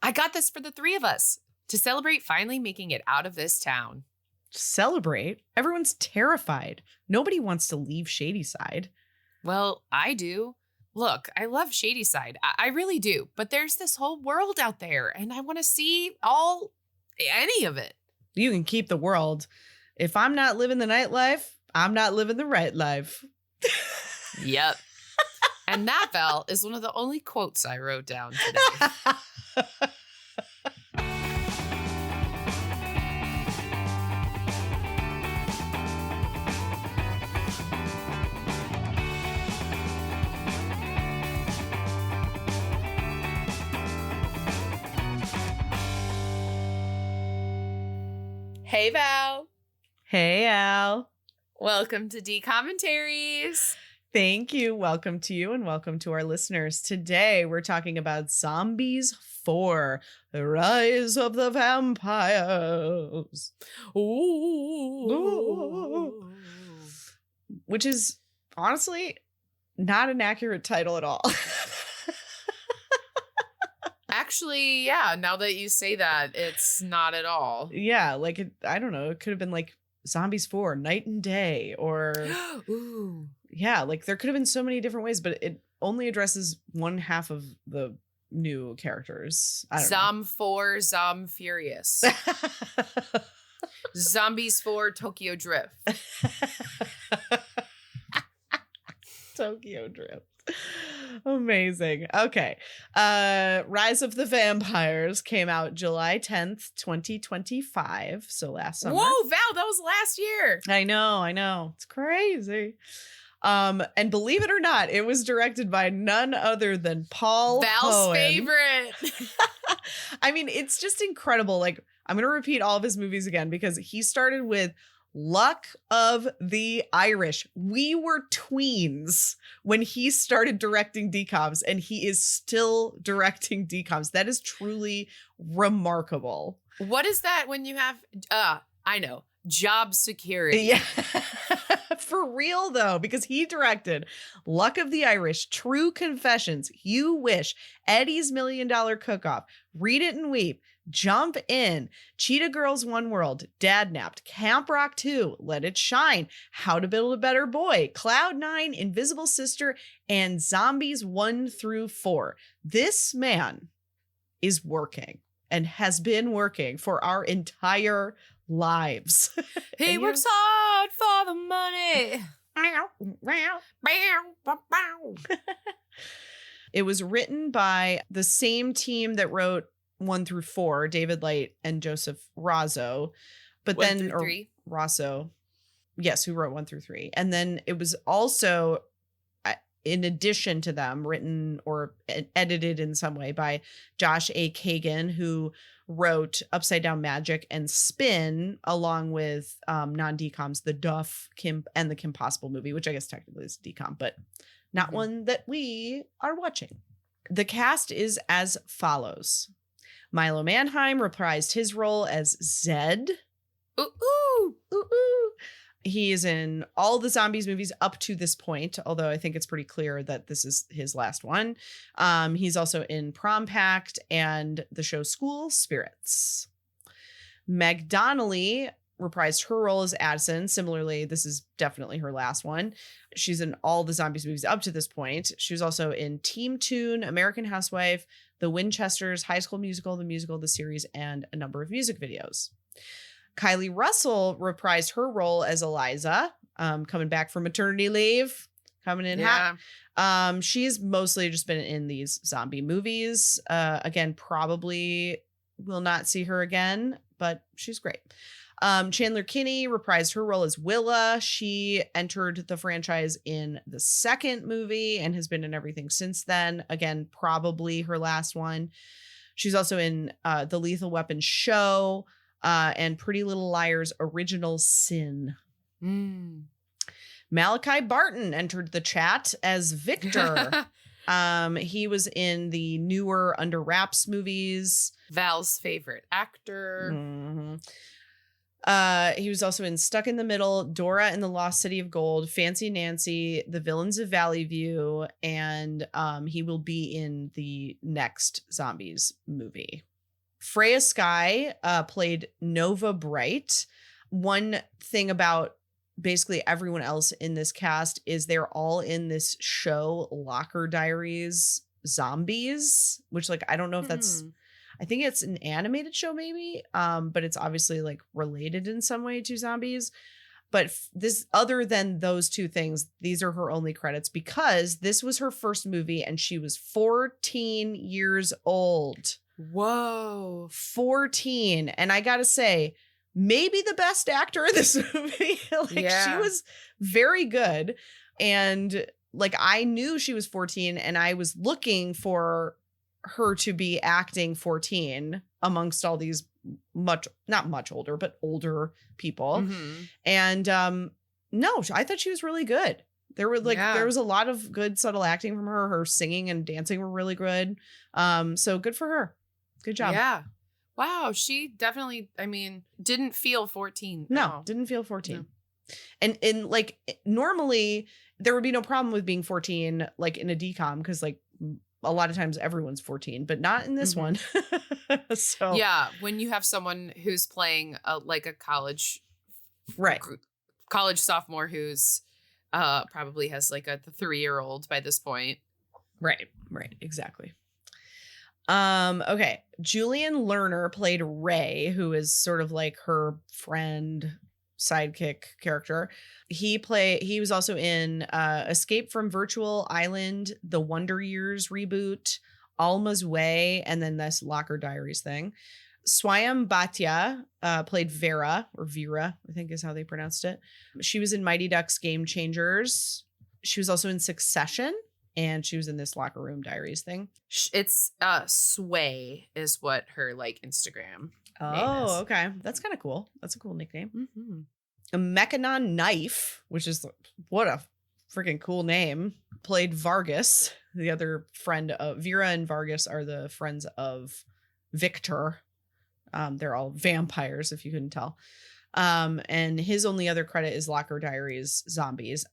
I got this for the three of us to celebrate finally making it out of this town. Celebrate? Everyone's terrified. Nobody wants to leave Shadyside. Well, I do. Look, I love Shadyside. I really do. But there's this whole world out there, and I want to see any of it. You can keep the world. If I'm not living the nightlife, I'm not living the right life. Yep. And that, Val, is one of the only quotes I wrote down today. Hey, Val. Hey, Al. Welcome to D-Commentaries. Thank you. Welcome to you and welcome to our listeners. Today, we're talking about Zombies 4, The Rise of the Vampires. Ooh. Which is honestly not an accurate title at all. Actually, yeah, now that you say that, it's not at all. Yeah, like, I don't know. It could have been like Zombies 4, Night and Day, or... Ooh. Yeah, like there could have been so many different ways, but it only addresses one half of the new characters. I don't Zom 4, Zom Furious. Zombies 4, Tokyo Drift. Tokyo Drift. Amazing. Okay. Rise of the Vampires came out July 10th, 2025. So last summer. Whoa, Val, that was last year. I know. It's crazy. And believe it or not, it was directed by none other than Paul Val's Hohen. favorite. I mean, it's just incredible. Like, I'm going to repeat all of his movies again because he started with Luck of the Irish. We were tweens when he started directing DComs, and he is still directing DComs. That is truly remarkable. What is that when you have, I know, job security? Yeah. For real, though, because he directed Luck of the Irish, True Confessions, You Wish, Eddie's $1 Million Cook-Off, Read It and Weep, Jump In, Cheetah Girls One World, Dad Napped, Camp Rock 2, Let It Shine, How to Build a Better Boy, Cloud 9, Invisible Sister, and Zombies 1 through 4. This man is working and has been working for our entire lives. He works hard for the money. It was written by the same team that wrote 1 through 4, David Light and Joseph Razzo. But 1 then through 3. Rosso. Yes, who wrote 1 through 3. And then it was also, in addition to them, written or edited in some way by Josh A. Kagan, who wrote Upside Down Magic and Spin, along with non-DComs, The Duff, Kim, and the Kim Possible movie, which I guess technically is a DCom, but not one that we are watching. The cast is as follows. Milo Manheim reprised his role as Zed. Ooh. He is in all the Zombies movies up to this point, although I think it's pretty clear that this is his last one. He's also in Prom Pact and the show School Spirits. Meg Donnelly reprised her role as Addison. Similarly, this is definitely her last one. She's in all the Zombies movies up to this point. She was also in Team Toon, American Housewife, The Winchesters, High School Musical, the series, and a number of music videos. Kylie Russell reprised her role as Eliza, coming back from maternity leave, coming in hot. She's mostly just been in these zombie movies. Again, probably will not see her again, but she's great. Chandler Kinney reprised her role as Willa. She entered the franchise in the second movie and has been in everything since then. Again, probably her last one. She's also in the Lethal Weapon show, and Pretty Little Liars Original Sin. Malachi Barton entered the chat as Victor. He was in the newer Under Wraps movies. Val's favorite actor. He was also in Stuck in the Middle, Dora and the Lost City of Gold, Fancy Nancy, The Villains of Valley View, and he will be in the next Zombies movie. Freya Sky played Nova Bright. One thing about basically everyone else in this cast is they're all in this show, Locker Diaries Zombies, which like I don't know if that's I think it's an animated show maybe, but it's obviously like related in some way to zombies. But this, other than those two things, these are her only credits because this was her first movie and she was 14 years old. Whoa. 14. And I gotta say, maybe the best actor in this movie. She was very good. And like I knew she was 14 and I was looking for her to be acting 14 amongst all these not much older, but older people. Mm-hmm. And no, I thought she was really good. There were there was a lot of good subtle acting from her. Her singing and dancing were really good. So good for her. Good job. Yeah. Wow. She definitely, I mean, didn't feel 14. No, didn't feel 14. No. And like normally there would be no problem with being 14, like in a DCOM, because like a lot of times everyone's 14, but not in this one. So yeah, when you have someone who's playing like a college sophomore who's probably has like a 3-year-old by this point. Right, exactly. Okay, Julian Lerner played Ray, who is sort of like her friend sidekick character. He was also in Escape from Virtual Island, the Wonder Years reboot, Alma's Way, and then this Locker Diaries thing. Swayam Bhatia played Vera, I think is how they pronounced it. She was in Mighty Ducks Game Changers. She was also in Succession, and she was in this Locker Room Diaries thing. It's Sway is what her like Instagram name is. Okay. That's kind of cool. That's a cool nickname. Mm-hmm. A Mechanon Knife, which is what a freaking cool name, played Vargas, the other friend of Vera, and Vargas are the friends of Victor. They're all vampires, if you couldn't tell. And his only other credit is Locker Diaries Zombies.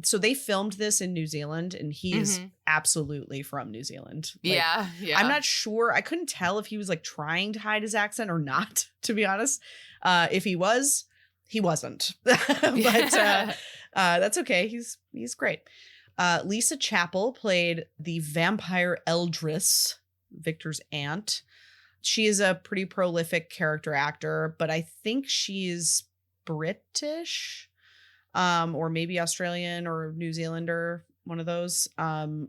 So they filmed this in New Zealand, and he is absolutely from New Zealand. Like, yeah. I'm not sure. I couldn't tell if he was like trying to hide his accent or not, to be honest. If he was, he wasn't. But that's okay. He's great. Lisa Chappell played the vampire Eldris, Victor's aunt. She is a pretty prolific character actor, but I think she's British, or maybe Australian or New Zealander, one of those,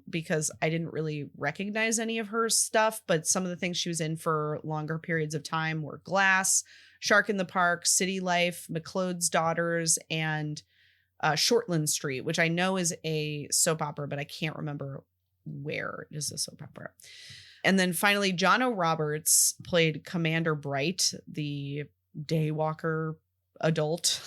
because I didn't really recognize any of her stuff, but some of the things she was in for longer periods of time were Glass, Shark in the Park, City Life, McLeod's Daughters, and Shortland Street, which I know is a soap opera, but I can't remember where it is a soap opera. And then finally, Jono Roberts played Commander Bright, the daywalker adult,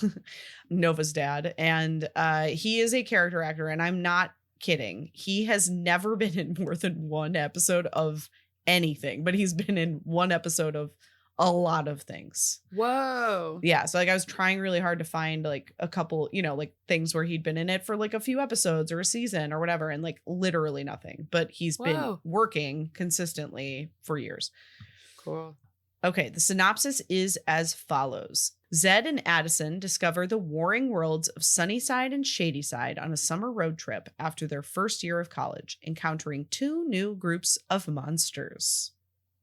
Nova's dad. And he is a character actor, and I'm not kidding. He has never been in more than one episode of anything, but he's been in one episode of a lot of things. Whoa. Yeah. So like I was trying really hard to find like a couple, like things where he'd been in it for like a few episodes or a season or whatever. And like literally nothing, but he's been working consistently for years. Cool. Okay. The synopsis is as follows. Zed and Addison discover the warring worlds of Sunnyside and Shadyside on a summer road trip after their first year of college, encountering 2 new groups of monsters.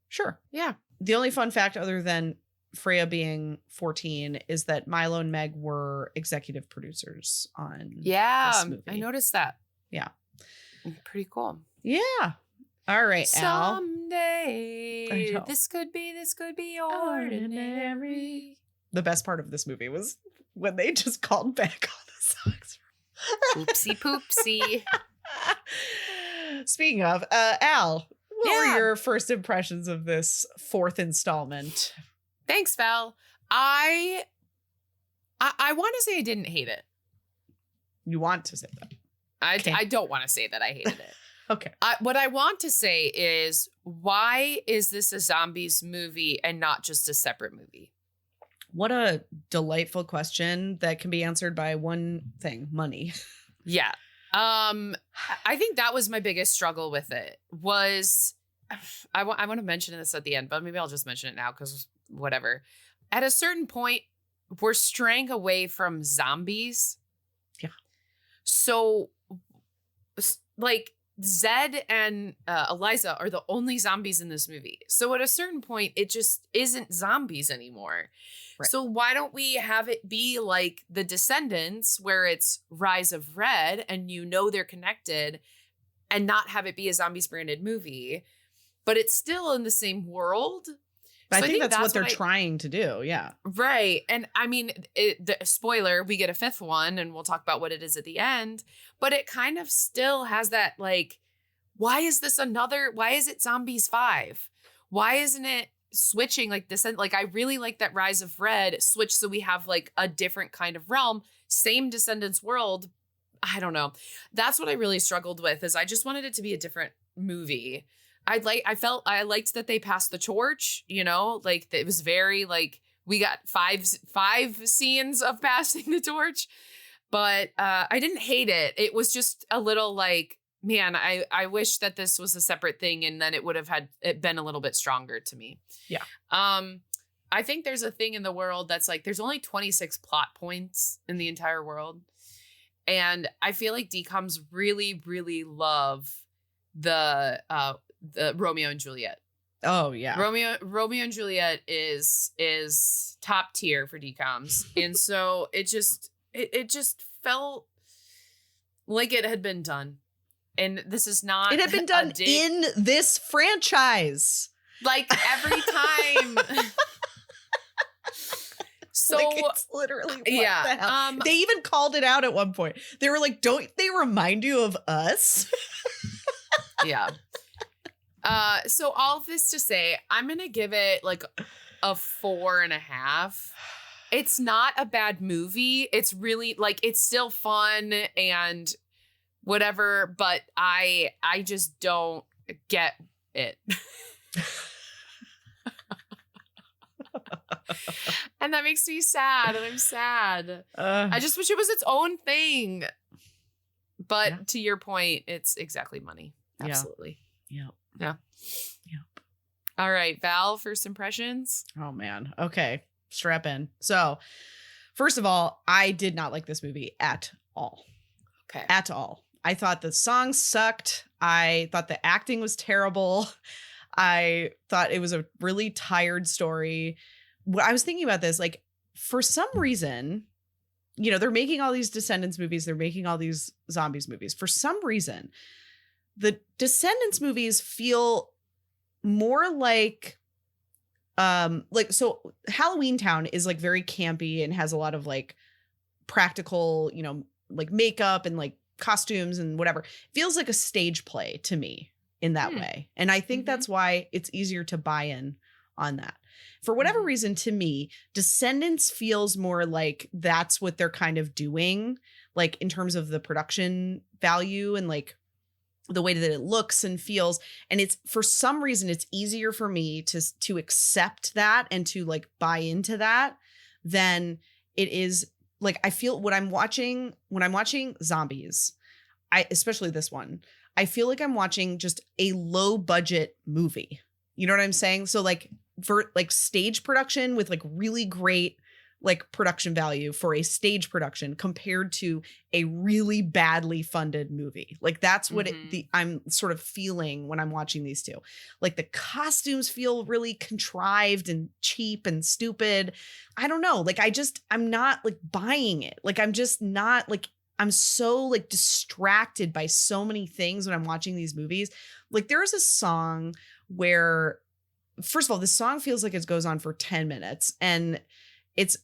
Sure. Yeah. The only fun fact other than Freya being 14 is that Milo and Meg were executive producers on this movie. I noticed that. Yeah. Pretty cool. Yeah. All right, Al. Someday this could be ordinary. The best part of this movie was when they just called back all the songs. Oopsie poopsie. Speaking of, Al, what were your first impressions of this 4th installment? Thanks, Val. I want to say I didn't hate it. You want to say that? I don't want to say that I hated it. Okay. What I want to say is, why is this a zombies movie and not just a separate movie? What a delightful question that can be answered by one thing: money. Yeah. I think that was my biggest struggle with it was I want to mention this at the end, but maybe I'll just mention it now because whatever. At a certain point, we're straying away from zombies. Yeah. So, like, Zed and Eliza are the only zombies in this movie. So at a certain point, it just isn't zombies anymore. Right. So why don't we have it be like the Descendants, where it's Rise of Red and you know they're connected, and not have it be a zombies branded movie, but it's still in the same world. I think that's what they're trying to do. Yeah. Right. And I mean, the spoiler, we get a fifth one and we'll talk about what it is at the end, but it kind of still has that, like, why is it Zombies 5? Why isn't it switching like Descent? Like, I really like that Rise of Red switch. So we have like a different kind of realm, same Descendants world. I don't know. That's what I really struggled with, is I just wanted it to be a different movie. I liked that they passed the torch, you know, like it was very like, we got five scenes of passing the torch, but I didn't hate it. It was just a little like, man, I wish that this was a separate thing and then it would have been a little bit stronger to me. Yeah. I think there's a thing in the world that's like, there's only 26 plot points in the entire world. And I feel like DCOMs really, really love the Romeo and Juliet. Oh yeah. Romeo and Juliet is top tier for DCOMs. And so it just felt like it had been done. And this is not, it had been done in this franchise. Like every time. So like, it's literally what the hell? They even called it out at one point. They were like, don't they remind you of us? Yeah. So all of this to say, I'm going to give it like a 4.5. It's not a bad movie. It's really like, it's still fun and whatever, but I just don't get it. And that makes me sad, and I'm sad. I just wish it was its own thing. But to your point, it's exactly money. Absolutely. Yeah. Yeah. All right, Val, first impressions. Oh man. Okay. Strap in. So, first of all, I did not like this movie at all. Okay. At all. I thought the songs sucked. I thought the acting was terrible. I thought it was a really tired story. I was thinking about this, like, for some reason, you know, they're making all these Descendants movies. They're making all these zombies movies. For some reason, the Descendants movies feel more like so Halloween Town is like very campy and has a lot of like practical, you know, like makeup and like costumes and whatever. Feels like a stage play to me in that way. And I think that's why it's easier to buy in on that. For whatever reason, to me, Descendants feels more like that's what they're kind of doing, like in terms of the production value and like the way that it looks and feels. And it's, for some reason, it's easier for me to accept that and to like buy into that than it is. Like, I feel when I'm watching Zombies, especially this one, I feel like I'm watching just a low budget movie. You know what I'm saying? So like, for like stage production with like really great like production value for a stage production compared to a really badly funded movie. Like that's what I'm sort of feeling when I'm watching these two. Like the costumes feel really contrived and cheap and stupid. I don't know. Like I'm not like buying it. Like I'm just not like, I'm so like distracted by so many things when I'm watching these movies. Like there is a song where, first of all, this song feels like it goes on for 10 minutes and it's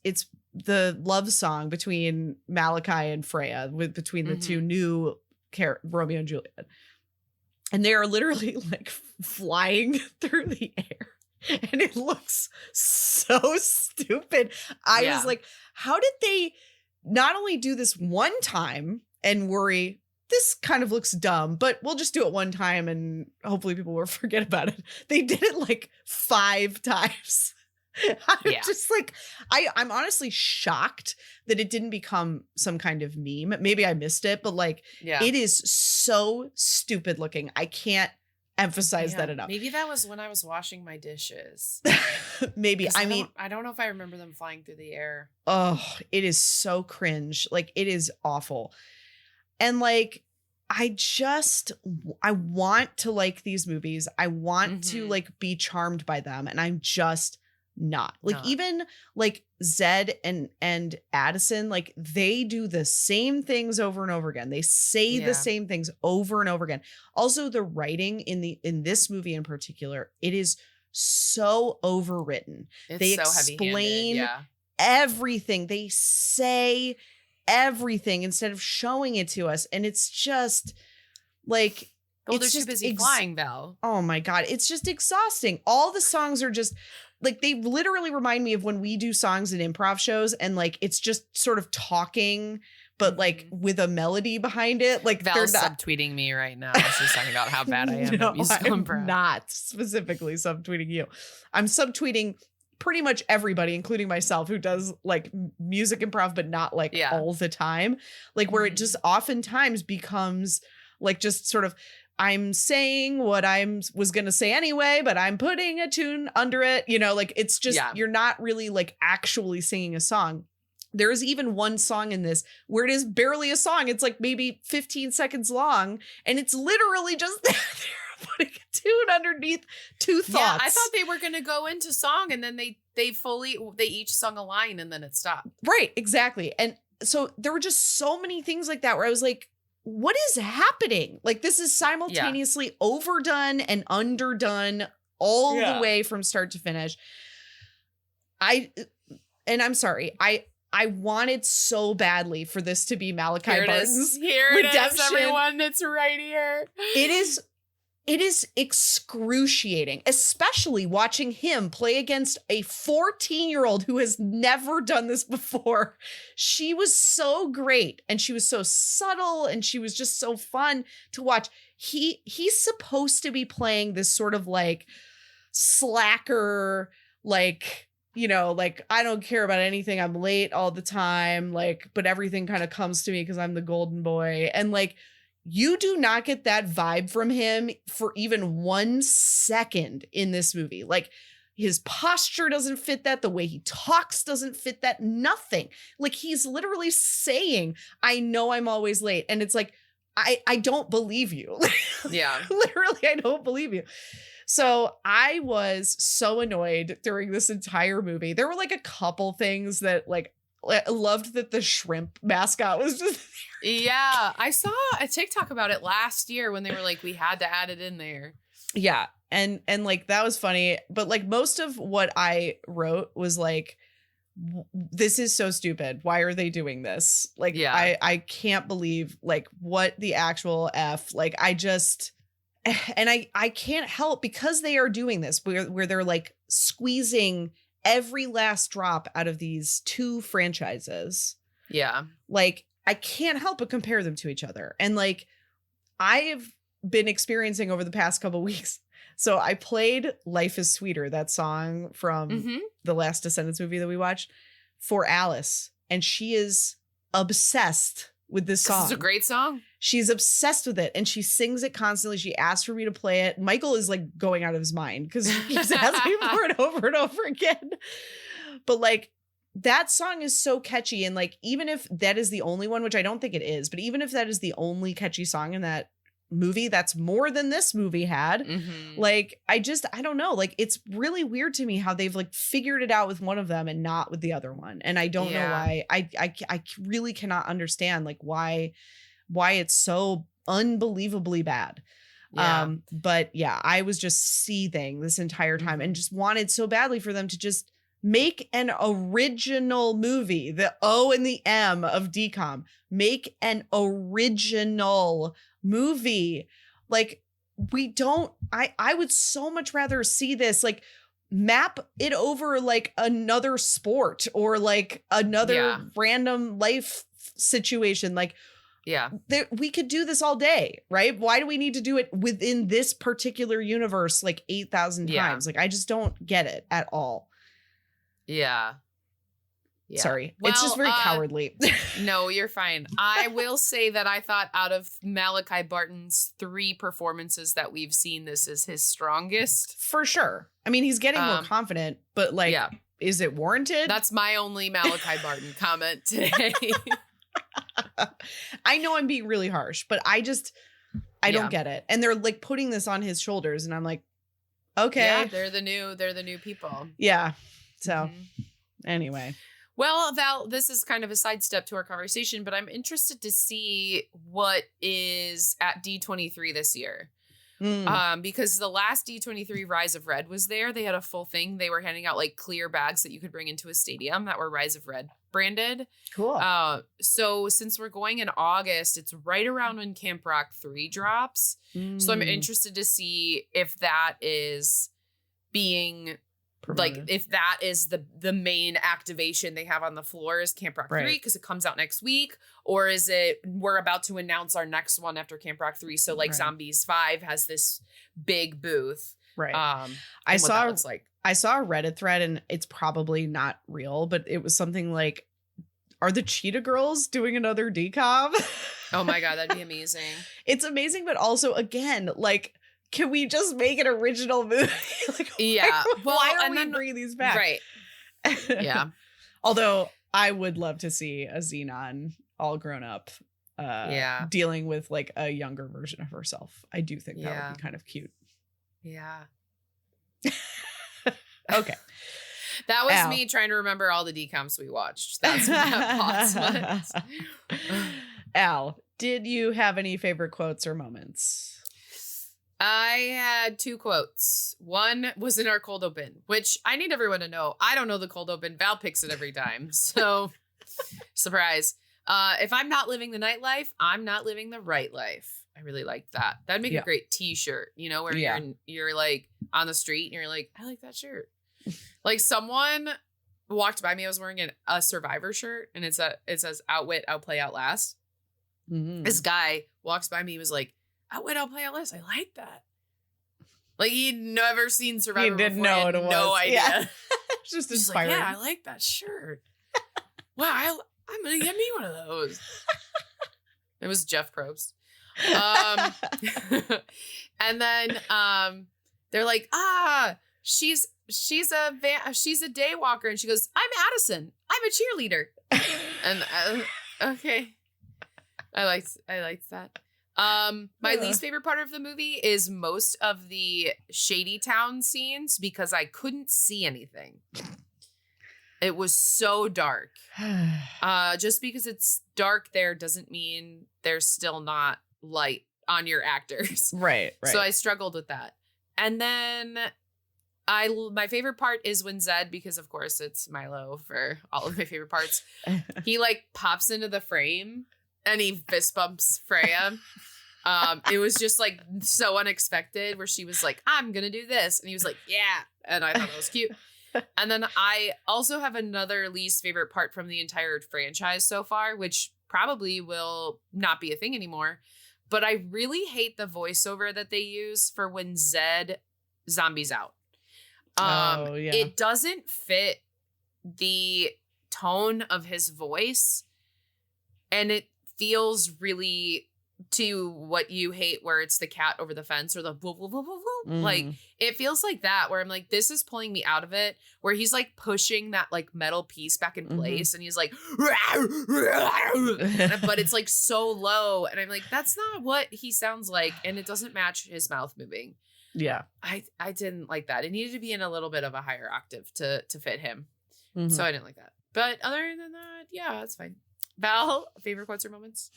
the love song between Malachi and Freya between the two new Romeo and Juliet. And they are literally like flying through the air and it looks so stupid. I was like, how did they not only do this one time and worry, this kind of looks dumb, but we'll just do it one time and hopefully people will forget about it. They did it like 5 times. I'm just like, I'm honestly shocked that it didn't become some kind of meme. Maybe I missed it, but like, it is so stupid looking. I can't emphasize that enough. Maybe that was when I was washing my dishes. Maybe. I don't know if I remember them flying through the air. Oh, it is so cringe. Like, it is awful. And like, I want to like these movies. I want to like be charmed by them. And I'm just not. Like, even like Zed and Addison, like, they do the same things over and over again. They say the same things over and over again. Also, the writing in this movie in particular, it is so overwritten. They so explain everything. They say everything instead of showing it to us. And it's just like, they're too busy flying, Val. Oh my God. It's just exhausting. All the songs are just like, they literally remind me of when we do songs in improv shows and like, it's just sort of talking, but like with a melody behind it. Like, Val's subtweeting me right now. She's talking about how bad I am at musical improv. I'm not specifically subtweeting you. I'm subtweeting pretty much everybody, including myself, who does like music improv, but not like all the time. Like, where it just oftentimes becomes like just sort of, I'm saying what was going to say anyway, but I'm putting a tune under it. You know, like, it's just, you're not really like actually singing a song. There is even one song in this where it is barely a song. It's like maybe 15 seconds long. And it's literally just they're putting a tune underneath two thoughts. Yeah, I thought they were going to go into song and then they each sung a line and then it stopped. Right, exactly. And so there were just so many things like that where I was like, what is happening? Like, this is simultaneously overdone and underdone all the way from start to finish. I'm sorry. I wanted so badly for this to be Malachi Barton's redemption. Everyone. It's right here. It is excruciating, especially watching him play against a 14-year-old who has never done this before. She was so great and she was so subtle and she was just so fun to watch. He's supposed to be playing this sort of like slacker, like, you know, like, I don't care about anything. I'm late all the time. Like, but everything kind of comes to me because I'm the golden boy. And like, you do not get that vibe from him for even 1 second in this movie. Like, his posture doesn't fit that. The way he talks doesn't fit that. Nothing. Like, he's literally saying, I know I'm always late. And it's like, I don't believe you. Yeah. Literally, I don't believe you. So I was so annoyed during this entire movie. There were like a couple things that like, I loved that the shrimp mascot was just there. Yeah, I saw a TikTok about it last year when they were like, we had to add it in there. Yeah, and like, that was funny. But like, most of what I wrote was like, this is so stupid. Why are they doing this? Like, I can't believe like what the actual F. Like, I just, and I can't help, because they are doing this where they're like squeezing every last drop out of these two franchises. Yeah. Like, I can't help but compare them to each other. And like, I've been experiencing over the past couple weeks. So I played Life is Sweeter, that song from the last Descendants movie that we watched, for Alice. And she is obsessed with this song. It's a great song. She's obsessed with it and she sings it constantly. She asks for me to play it. Michael is like going out of his mind because he keeps asking for it over and over again. But like, that song is so catchy. And like, even if that is the only one, which I don't think it is, but even if that is the only catchy song in that movie, that's more than this movie had. Like, I don't know. Like, it's really weird to me how they've like figured it out with one of them and not with the other one. And I don't know why. I really cannot understand like why it's so unbelievably bad. But yeah, I was just seething this entire time and just wanted so badly for them to just make an original movie. The O and the M of DCOM. Make an original movie. Like, I would so much rather see this, like, map it over like another sport or like another random life situation. Like, we could do this all day, right? Why do we need to do it within this particular universe like 8,000 times? Like, I just don't get it at all. Yeah. Yeah. Sorry. Well, it's just very cowardly. No, you're fine. I will say that I thought out of Malachi Barton's 3 performances that we've seen, this is his strongest. For sure. I mean, he's getting more confident, but like, is it warranted? That's my only Malachi Barton comment today. I know I'm being really harsh, but I don't get it. And they're like putting this on his shoulders, and I'm like, okay. Yeah, they're the new people. Yeah. So anyway. Well, Val, this is kind of a sidestep to our conversation, but I'm interested to see what is at D23 this year. Because the last D23 Rise of Red was there. They had a full thing. They were handing out like clear bags that you could bring into a stadium that were Rise of Red branded. Cool. So since we're going in August, it's right around when Camp Rock 3 drops. So I'm interested to see if that is being like, if that is the main activation they have on the floor is Camp Rock 3 because it comes out next week, or is it we're about to announce our next one after Camp Rock 3, so like Zombies 5 has this big booth. I saw a Reddit thread, and it's probably not real, but it was something like, are the Cheetah Girls doing another decom? Oh my god, that'd be amazing. It's amazing, but also again, like, can we just make an original movie? Like, why are we bringing these back? Right. Yeah. Although I would love to see a Xenon all grown up, dealing with like a younger version of herself. I do think that would be kind of cute. Yeah. Okay. That was me trying to remember all the decoms we watched. That's what that pause was. Al, did you have any favorite quotes or moments? I had 2 quotes. One was in our cold open, which I need everyone to know. I don't know the cold open. Val picks it every time. So, surprise. If I'm not living the nightlife, I'm not living the right life. I really like that. That'd make a great t-shirt, you know, where you're like on the street and you're like, I like that shirt. Like someone walked by me. I was wearing a Survivor shirt, and it says outwit, outplay, outlast. This guy walks by me. He was like, outwit, outplay, outlast. I like that. Like he'd never seen Survivor. He didn't know what it was. No idea. Yeah. It's just He's inspiring. like, yeah, I like that shirt. Wow, I'm gonna get me one of those. It was Jeff Probst. And then they're like, she's a day walker, and she goes, I'm Addison. I'm a cheerleader. And okay, I liked that. My least favorite part of the movie is most of the Shady Town scenes because I couldn't see anything. It was so dark. Just because it's dark there doesn't mean there's still not light on your actors. Right. So I struggled with that. And then my favorite part is when Zed, because of course it's Milo for all of my favorite parts, he like pops into the frame and he fist bumps Freya. It was just like so unexpected where she was like, I'm gonna do this, and he was like, yeah, and I thought that was cute. And then I also have another least favorite part from the entire franchise so far, which probably will not be a thing anymore, but I really hate the voiceover that they use for when Zed zombies out. It doesn't fit the tone of his voice, and it feels really to what you hate, where it's the cat over the fence or the woo, woo, woo, woo, woo. Like it feels like that, where I'm like, this is pulling me out of it, where he's like pushing that like metal piece back in place, and he's like but it's like so low, and I'm like, that's not what he sounds like, and it doesn't match his mouth moving. I didn't like that. It needed to be in a little bit of a higher octave to fit him. So I didn't like that, but other than that, yeah, it's fine. Val, favorite quotes or moments?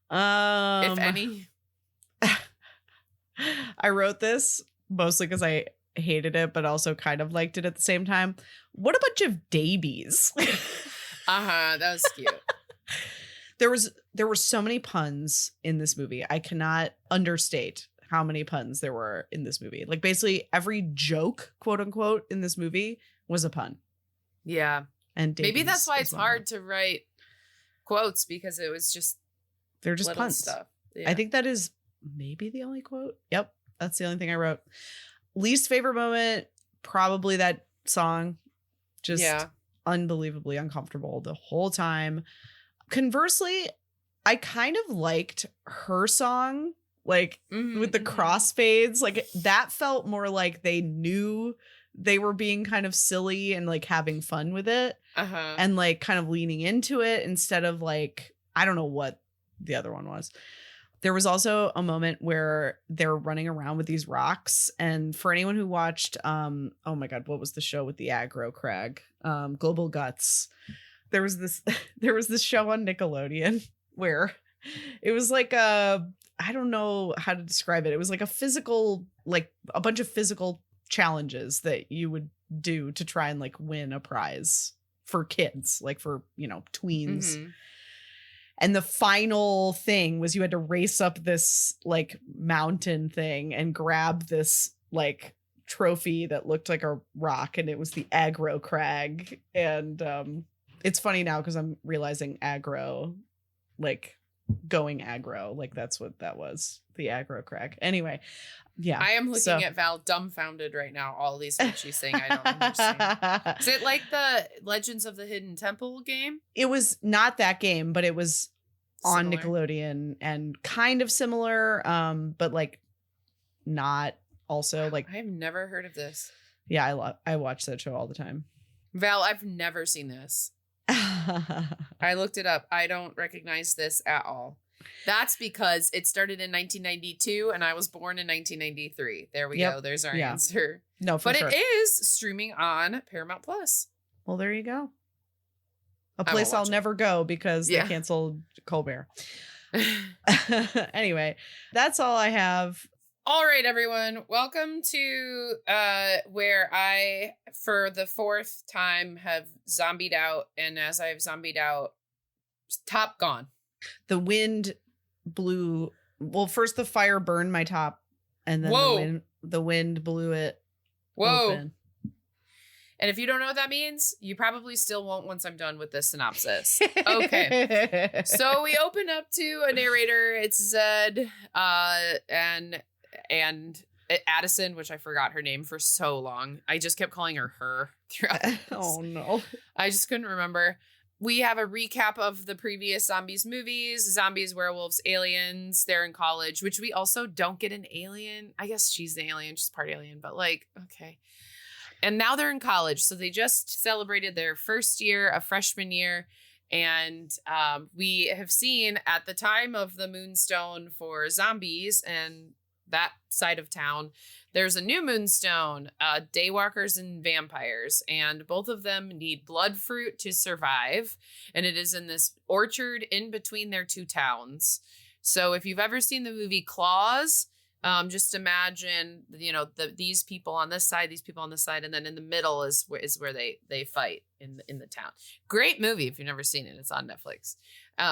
If any. I wrote this mostly because I hated it, but also kind of liked it at the same time. What a bunch of dabies. That was cute. There were so many puns in this movie. I cannot understate how many puns there were in this movie. Like basically every joke, quote unquote, in this movie was a pun. Yeah. And maybe that's why it's hard to write quotes, because it was just they're just puns stuff. Yeah. I think that is maybe the only quote. Yep, that's the only thing I wrote. Least favorite moment, probably that song. Just unbelievably uncomfortable the whole time. Conversely, I kind of liked her song, like with the crossfades. Like that felt more like they knew they were being kind of silly and like having fun with it and like kind of leaning into it instead of like, I don't know what the other one was. There was also a moment where they're running around with these rocks. And for anyone who watched, oh my God, what was the show with the aggro crag? Global Guts. There was this show on Nickelodeon where it was like I don't know how to describe it. It was like a physical, like a bunch of physical challenges that you would do to try and like win a prize for kids, like for, you know, tweens. And the final thing was you had to race up this like mountain thing and grab this like trophy that looked like a rock, and it was the aggro crag. And it's funny now because I'm realizing aggro, like going aggro, like that's what that was, the aggro crag. Anyway, yeah. I am looking at Val dumbfounded right now. All these things she's saying, I don't understand. Is it like the Legends of the Hidden Temple game? It was not that game, but it was on Similar. Nickelodeon and kind of similar, but like not also like. I've never heard of this. Yeah, I watch that show all the time. Val, I've never seen this. I looked it up. I don't recognize this at all. That's because it started in 1992 and I was born in 1993. There we go. There's our answer. No, for sure. But it is streaming on Paramount Plus. Well, there you go. A place I'll never go because they canceled Colbert. Anyway, that's all I have. All right, everyone. Welcome to where I, for the fourth time, have zombied out. And as I've zombied out, top gone. The wind blew. Well, first the fire burned my top, and then the wind blew it open. And if you don't know what that means, you probably still won't once I'm done with this synopsis. Okay. So we open up to a narrator. It's Zed and Addison, which I forgot her name for so long. I just kept calling her throughout this. Oh, no. I just couldn't remember. We have a recap of the previous Zombies movies. Zombies, werewolves, aliens. They're in college, which we also don't get an alien. I guess she's the alien. She's part alien, but like, okay. And now they're in college. So they just celebrated their first year of freshman year. And we have seen at the time of the Moonstone for zombies and that side of town, there's a new Moonstone, daywalkers and vampires, and both of them need blood fruit to survive. And it is in this orchard in between their two towns. So if you've ever seen the movie Claws, just imagine, you know, these people on this side, these people on this side, and then in the middle is where they fight in the town. Great movie if you've never seen it. It's on Netflix.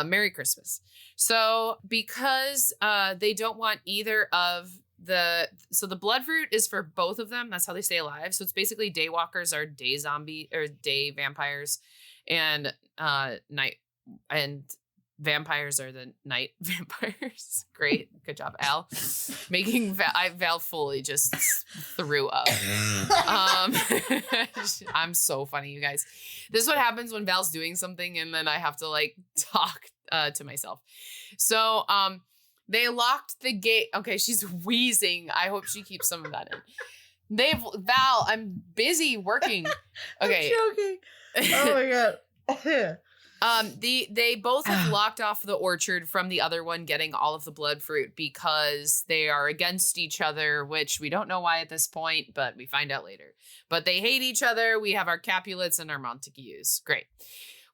Merry Christmas. So because they don't want either of the blood fruit is for both of them. That's how they stay alive. So it's basically daywalkers are day zombie or day vampires, and night and vampires are the night vampires. Great. Good job, Al. Making Val fully just threw up. I'm so funny, you guys. This is what happens when Val's doing something and then I have to like talk to myself. So they locked the gate. Okay, she's wheezing. I hope she keeps some of that in. Val, I'm busy working. Okay. I'm joking. Oh my God. They both have locked off the orchard from the other one getting all of the blood fruit because they are against each other, which we don't know why at this point, but we find out later. But they hate each other. We have our Capulets and our Montagues. Great.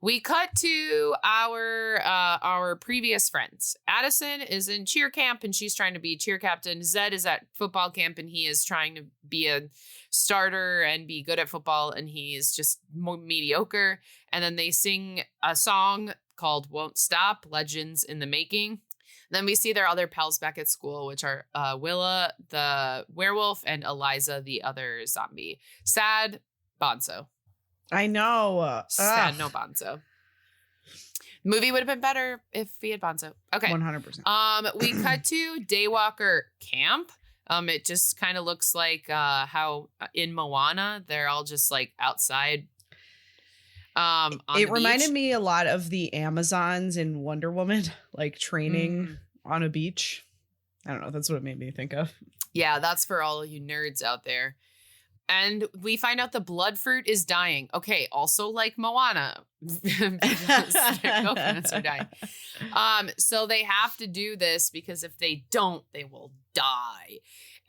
We cut to our previous friends. Addison is in cheer camp and she's trying to be cheer captain. Zed is at football camp and he is trying to be a starter and be good at football, and he is just mediocre. And then they sing a song called Won't Stop, Legends in the Making. Then we see their other pals back at school, which are Willa, the werewolf, and Eliza, the other zombie. Sad Bonzo. I know. Sad no Bonzo. The movie would have been better if we had Bonzo. Okay. 100%. We cut to Daywalker Camp. It just kind of looks like how in Moana, they're all just like outside. It reminded me a lot of the Amazons in Wonder Woman, like training on a beach. I don't know. That's what it made me think of. Yeah, that's for all you nerds out there. And we find out the blood fruit is dying. Okay, also like Moana, because their coconuts are dying. So they have to do this because if they don't, they will die.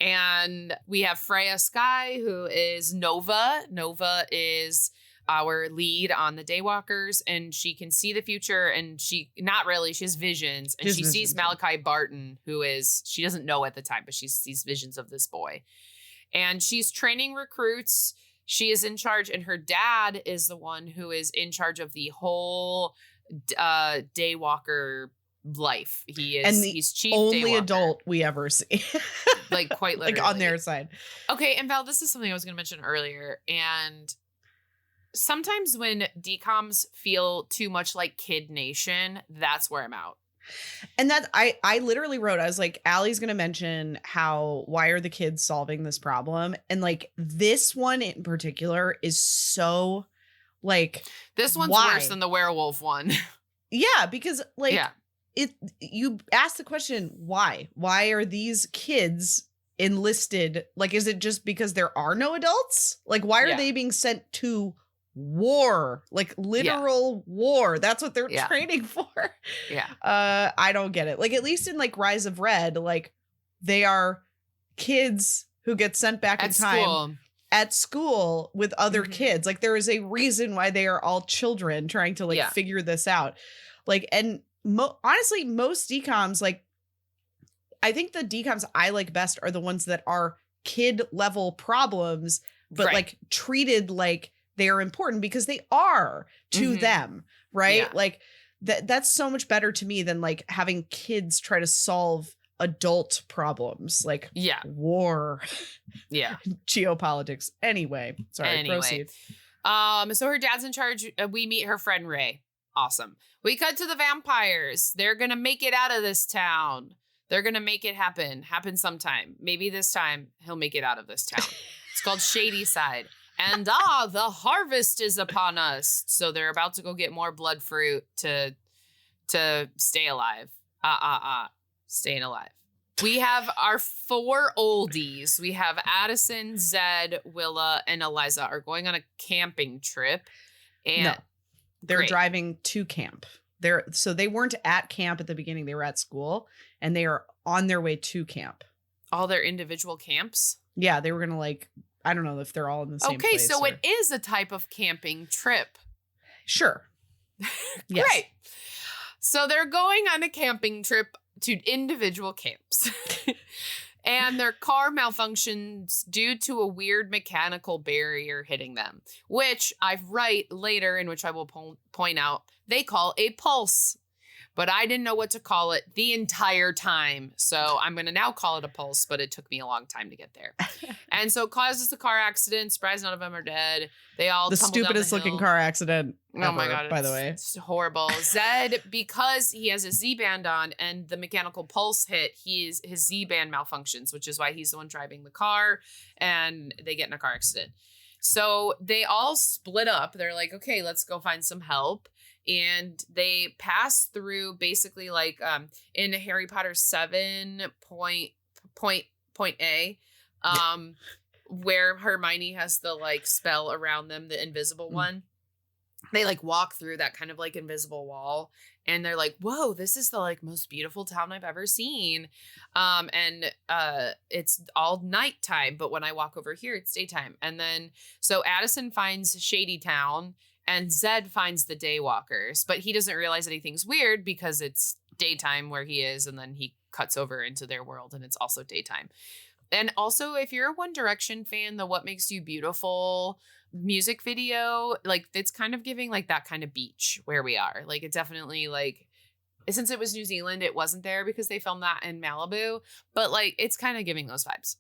And we have Freya Sky, who is Nova. Nova is our lead on the Daywalkers, and she can see the future, and she has visions, and she sees Malachi Barton, she doesn't know at the time, but she sees visions of this boy. And she's training recruits. She is in charge, and her dad is the one who is in charge of the whole Daywalker life. He's chief only Daywalker. Adult we ever see. Like quite literally. Like on their side. Okay, and Val, this is something I was going to mention earlier. And sometimes when DCOMs feel too much like Kid Nation, that's where I'm out. And that I literally wrote, I was like, Allie's going to mention why are the kids solving this problem? And like this one in particular is so like, this one's worse than the werewolf one. Yeah, because like you ask the question, why are these kids enlisted? Like, is it just because there are no adults? Like, why are they being sent to war, like literal war? That's what they're training for. I don't get it. Like, at least in like Rise of Red, like they are kids who get sent back in time at school with other kids. Like, there is a reason why they are all children trying to like figure this out. Like, and honestly, most DCOMs, like I think the DCOMs I like best are the ones that are kid level problems, but like treated like they're important because they are to them, right? Yeah. Like that's so much better to me than like having kids try to solve adult problems like war, geopolitics. Anyway, proceed. So her dad's in charge. We meet her friend Ray. Awesome. We cut to the vampires. They're gonna make it out of this town. They're gonna make it happen sometime. Maybe this time he'll make it out of this town. It's called Shadyside. And the harvest is upon us. So they're about to go get more blood fruit to stay alive. Staying alive. We have our 4 oldies. We have Addison, Zed, Willa, and Eliza are going on a camping trip. And they're driving to camp. So they weren't at camp at the beginning. They were at school, and they are on their way to camp. All their individual camps? Yeah, they were going to like, I don't know if they're all in the same place. Okay, so it is a type of camping trip. Sure. Yes. Great. So they're going on a camping trip to individual camps. And their car malfunctions due to a weird mechanical barrier hitting them, which I write later, in which I will point out they call a pulse. But I didn't know what to call it the entire time. So I'm going to now call it a pulse, but it took me a long time to get there. And so it causes the car accident. Surprise, none of them are dead. They all the stupidest looking car accident ever, my God, by the way. It's horrible. Zed, because he has a Z-band on and the mechanical pulse hit, his Z-band malfunctions, which is why he's the one driving the car, and they get in a car accident. So they all split up. They're like, okay, let's go find some help. And they pass through basically like in Harry Potter 7 point A, where Hermione has the like spell around them, the invisible one. They like walk through that kind of like invisible wall, and they're like, whoa, this is the like most beautiful town I've ever seen. And it's all nighttime, but when I walk over here, it's daytime. And then so Addison finds Shady Town, and Zed finds the Daywalkers, but he doesn't realize anything's weird because it's daytime where he is, and then he cuts over into their world, and it's also daytime. And also, if you're a One Direction fan, the What Makes You Beautiful music video, like it's kind of giving like that kind of beach where we are. Like it definitely like, since it was New Zealand, it wasn't there because they filmed that in Malibu, but like it's kind of giving those vibes.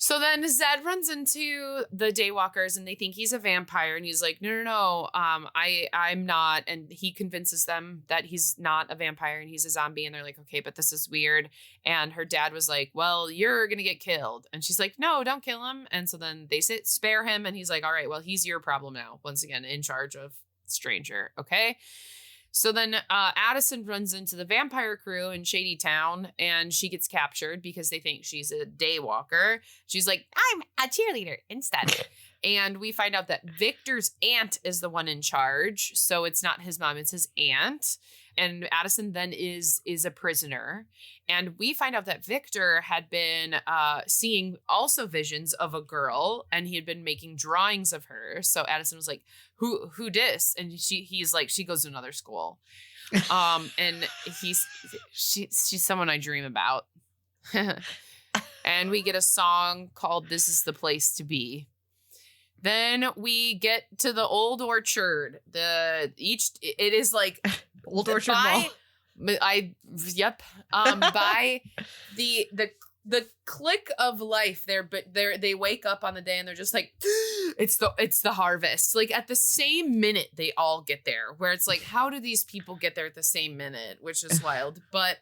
So then Zed runs into the Daywalkers and they think he's a vampire. And he's like, no. I'm not. And he convinces them that he's not a vampire and he's a zombie. And they're like, okay, but this is weird. And her dad was like, well, you're going to get killed. And she's like, no, don't kill him. And so then they spare him. And he's like, all right, well, he's your problem now. Once again, in charge of stranger. Okay. So then Addison runs into the vampire crew in Shady Town and she gets captured because they think she's a daywalker. She's like, I'm a cheerleader instead. And we find out that Victor's aunt is the one in charge. So it's not his mom, it's his aunt. And Addison then is a prisoner. And we find out that Victor had been seeing also visions of a girl and he had been making drawings of her. So Addison was like, who dis? And he's like, she goes to another school. And she's someone I dream about. And we get a song called This Is the Place to Be. Then we get to the old orchard. It is like Old Orchard Mall. By the click of life there, but they wake up on the day and they're just like, it's the harvest. Like at the same minute they all get there, where it's like, how do these people get there at the same minute? Which is wild. But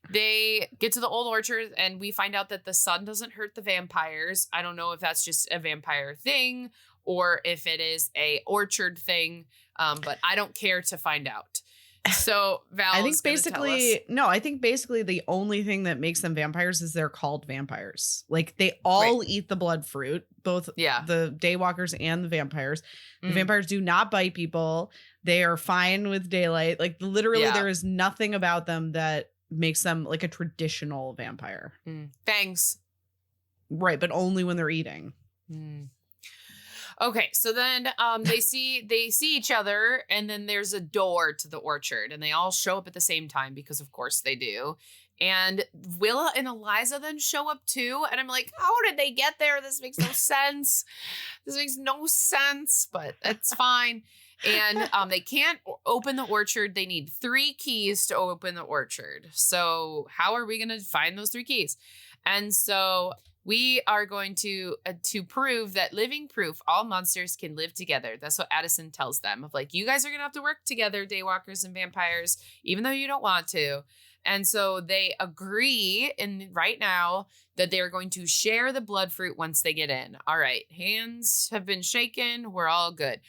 they get to the old orchard and we find out that the sun doesn't hurt the vampires. I don't know if that's just a vampire thing or if it is a orchard thing. But I don't care to find out. So Val, I think basically the only thing that makes them vampires is they're called vampires. Like they all eat the blood fruit, both the daywalkers and the vampires. The vampires do not bite people. They are fine with daylight. Like literally there is nothing about them that makes them like a traditional vampire. Fangs. Right, but only when they're eating. Okay, so then they see each other, and then there's a door to the orchard, and they all show up at the same time because, of course, they do. And Willa and Eliza then show up too, and I'm like, how did they get there? This makes no sense. But it's fine. And they can't open the orchard. They need 3 keys to open the orchard. So how are we going to find those 3 keys? And so we are going to prove that living proof all monsters can live together. That's what Addison tells them of like, you guys are going to have to work together, daywalkers and vampires, even though you don't want to. And so they agree right now that they're going to share the blood fruit once they get in. All right, hands have been shaken. We're all good.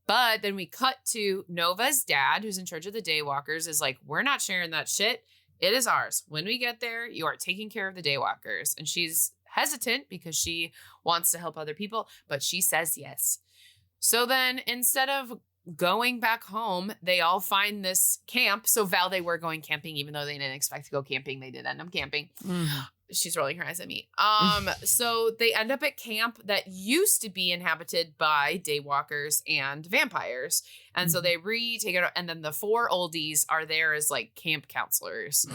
But then we cut to Nova's dad, who's in charge of the daywalkers, is like, we're not sharing that shit. It is ours. When we get there, you are taking care of the daywalkers. And she's hesitant because she wants to help other people, but she says yes. So then instead of going back home, they all find this camp. So Val, they were going camping, even though they didn't expect to go camping. They did end up camping. She's rolling her eyes at me. So they end up at camp that used to be inhabited by daywalkers and vampires. And so they retake it. And then the 4 oldies are there as like camp counselors.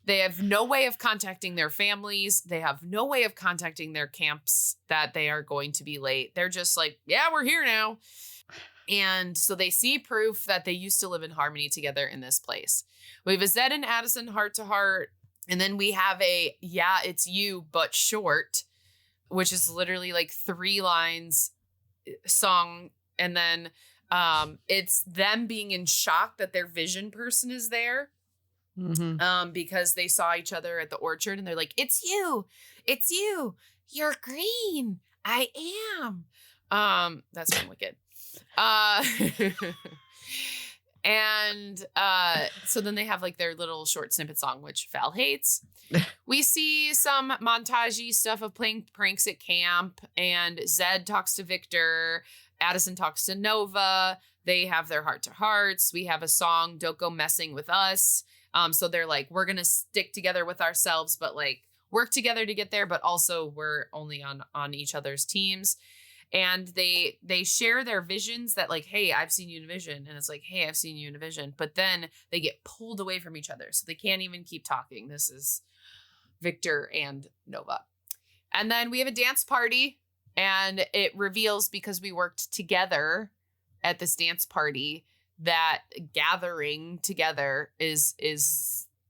They have no way of contacting their families. They have no way of contacting their camps that they are going to be late. They're just like, yeah, we're here now. And so they see proof that they used to live in harmony together in this place. We have a Zed and Addison heart to heart. And then we have a, yeah, it's you, but short, which is literally like 3 lines song. And then it's them being in shock that their vision person is there. Because they saw each other at the orchard and they're like, it's you, you're green, I am. That's from Wicked. And so then they have like their little short snippet song, which Val hates. We see some montagey stuff of playing pranks at camp, and Zed talks to Victor, Addison talks to Nova. They have their heart to hearts. We have a song, Don't Go Messing With Us. So they're like, we're going to stick together with ourselves, but like work together to get there. But also we're only on each other's teams. And they share their visions that like, hey, I've seen you in a vision. And it's like, hey, I've seen you in a vision. But then they get pulled away from each other. So they can't even keep talking. This is Victor and Nova. And then we have a dance party. And it reveals, because we worked together at this dance party, that gathering together is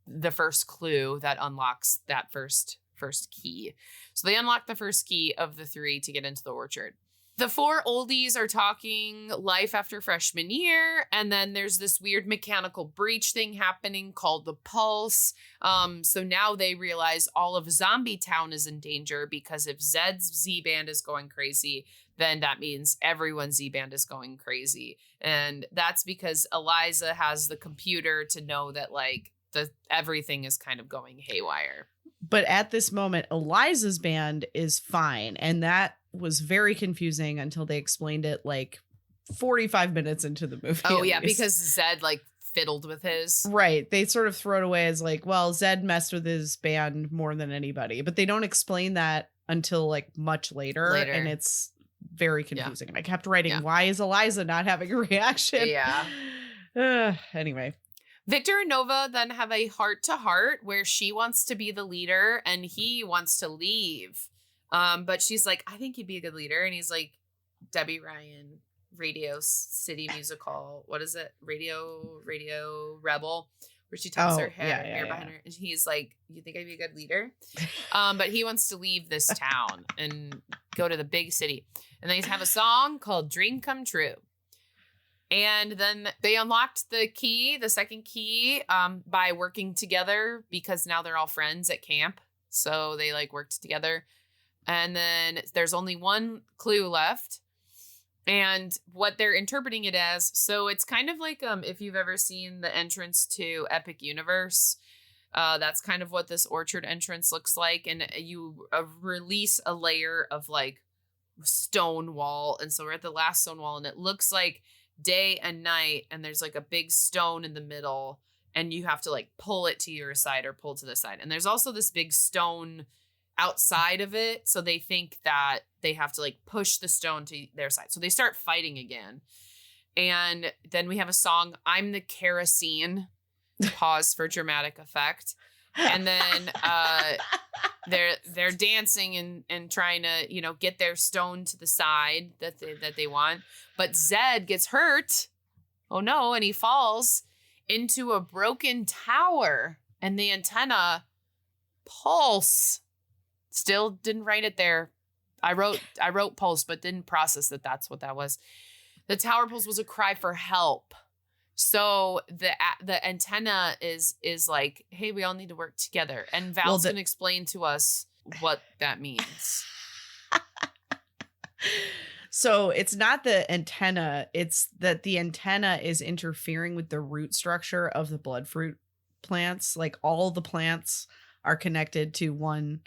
the first clue that unlocks that first first key. So they unlock the first key of the 3 to get into the orchard. The 4 oldies are talking life after freshman year, and then there's this weird mechanical breach thing happening called the Pulse. So now they realize all of Zombie Town is in danger, because if Zed's Z-Band is going crazy, then that means everyone's Z-Band is going crazy. And that's because Eliza has the computer to know that, like, everything is kind of going haywire. But at this moment, Eliza's band is fine, and that was very confusing until they explained it like 45 minutes into the movie. Oh, yeah, because Zed, like, fiddled with his. Right. They sort of throw it away as like, well, Zed messed with his band more than anybody. But they don't explain that until like much later. And it's very confusing. Yeah. I kept writing, why is Eliza not having a reaction? Yeah. Anyway. Victor and Nova then have a heart-to-heart where she wants to be the leader and he wants to leave. But she's like, I think you'd be a good leader. And he's like, Debbie Ryan, Radio City Musical. What is it? Radio Rebel, where she tucks her hair behind her. And he's like, you think I'd be a good leader? But he wants to leave this town and go to the big city. And they have a song called Dream Come True. And then they unlocked the key, the second key, by working together, because now they're all friends at camp. So they like worked together. And then there's only one clue left. And what they're interpreting it as, so it's kind of like if you've ever seen the entrance to Epic Universe, that's kind of what this orchard entrance looks like. And you release a layer of like stone wall. And so we're at the last stone wall, and it looks like day and night, and there's like a big stone in the middle, and you have to like pull it to your side or pull to the side. And there's also this big stone outside of it, so they think that they have to like push the stone to their side. So they start fighting again. And then we have a song, I'm the Kerosene, pause for dramatic effect. And then they're dancing and trying to, you know, get their stone to the side that they want. But Zed gets hurt. Oh no, and he falls into a broken tower, and the antenna pulse. Still didn't write it there. I wrote pulse, but didn't process that that's what that was. The tower pulse was a cry for help. So the antenna is like, hey, we all need to work together. And Val's going to explain to us what that means. So it's not the antenna. It's that the antenna is interfering with the root structure of the bloodfruit plants. Like all the plants are connected to one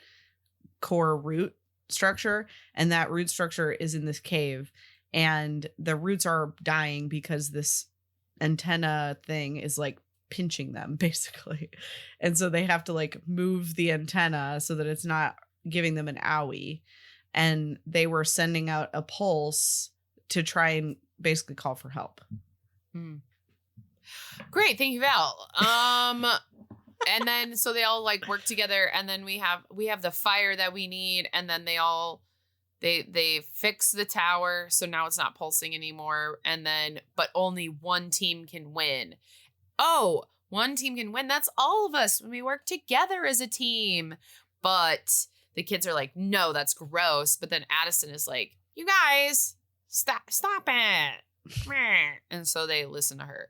core root structure. And that root structure is in this cave. And the roots are dying because this antenna thing is like pinching them basically. And so they have to like move the antenna so that it's not giving them an owie. And they were sending out a pulse to try and basically call for help. Great. Thank you, Val. And then so they all like work together, and then we have the fire that we need, and then they fix the tower, so now it's not pulsing anymore. And then, but only one team can win. Oh, one team can win. That's all of us when we work together as a team. But the kids are like, no, that's gross. But then Addison is like, you guys, stop it. And so they listen to her.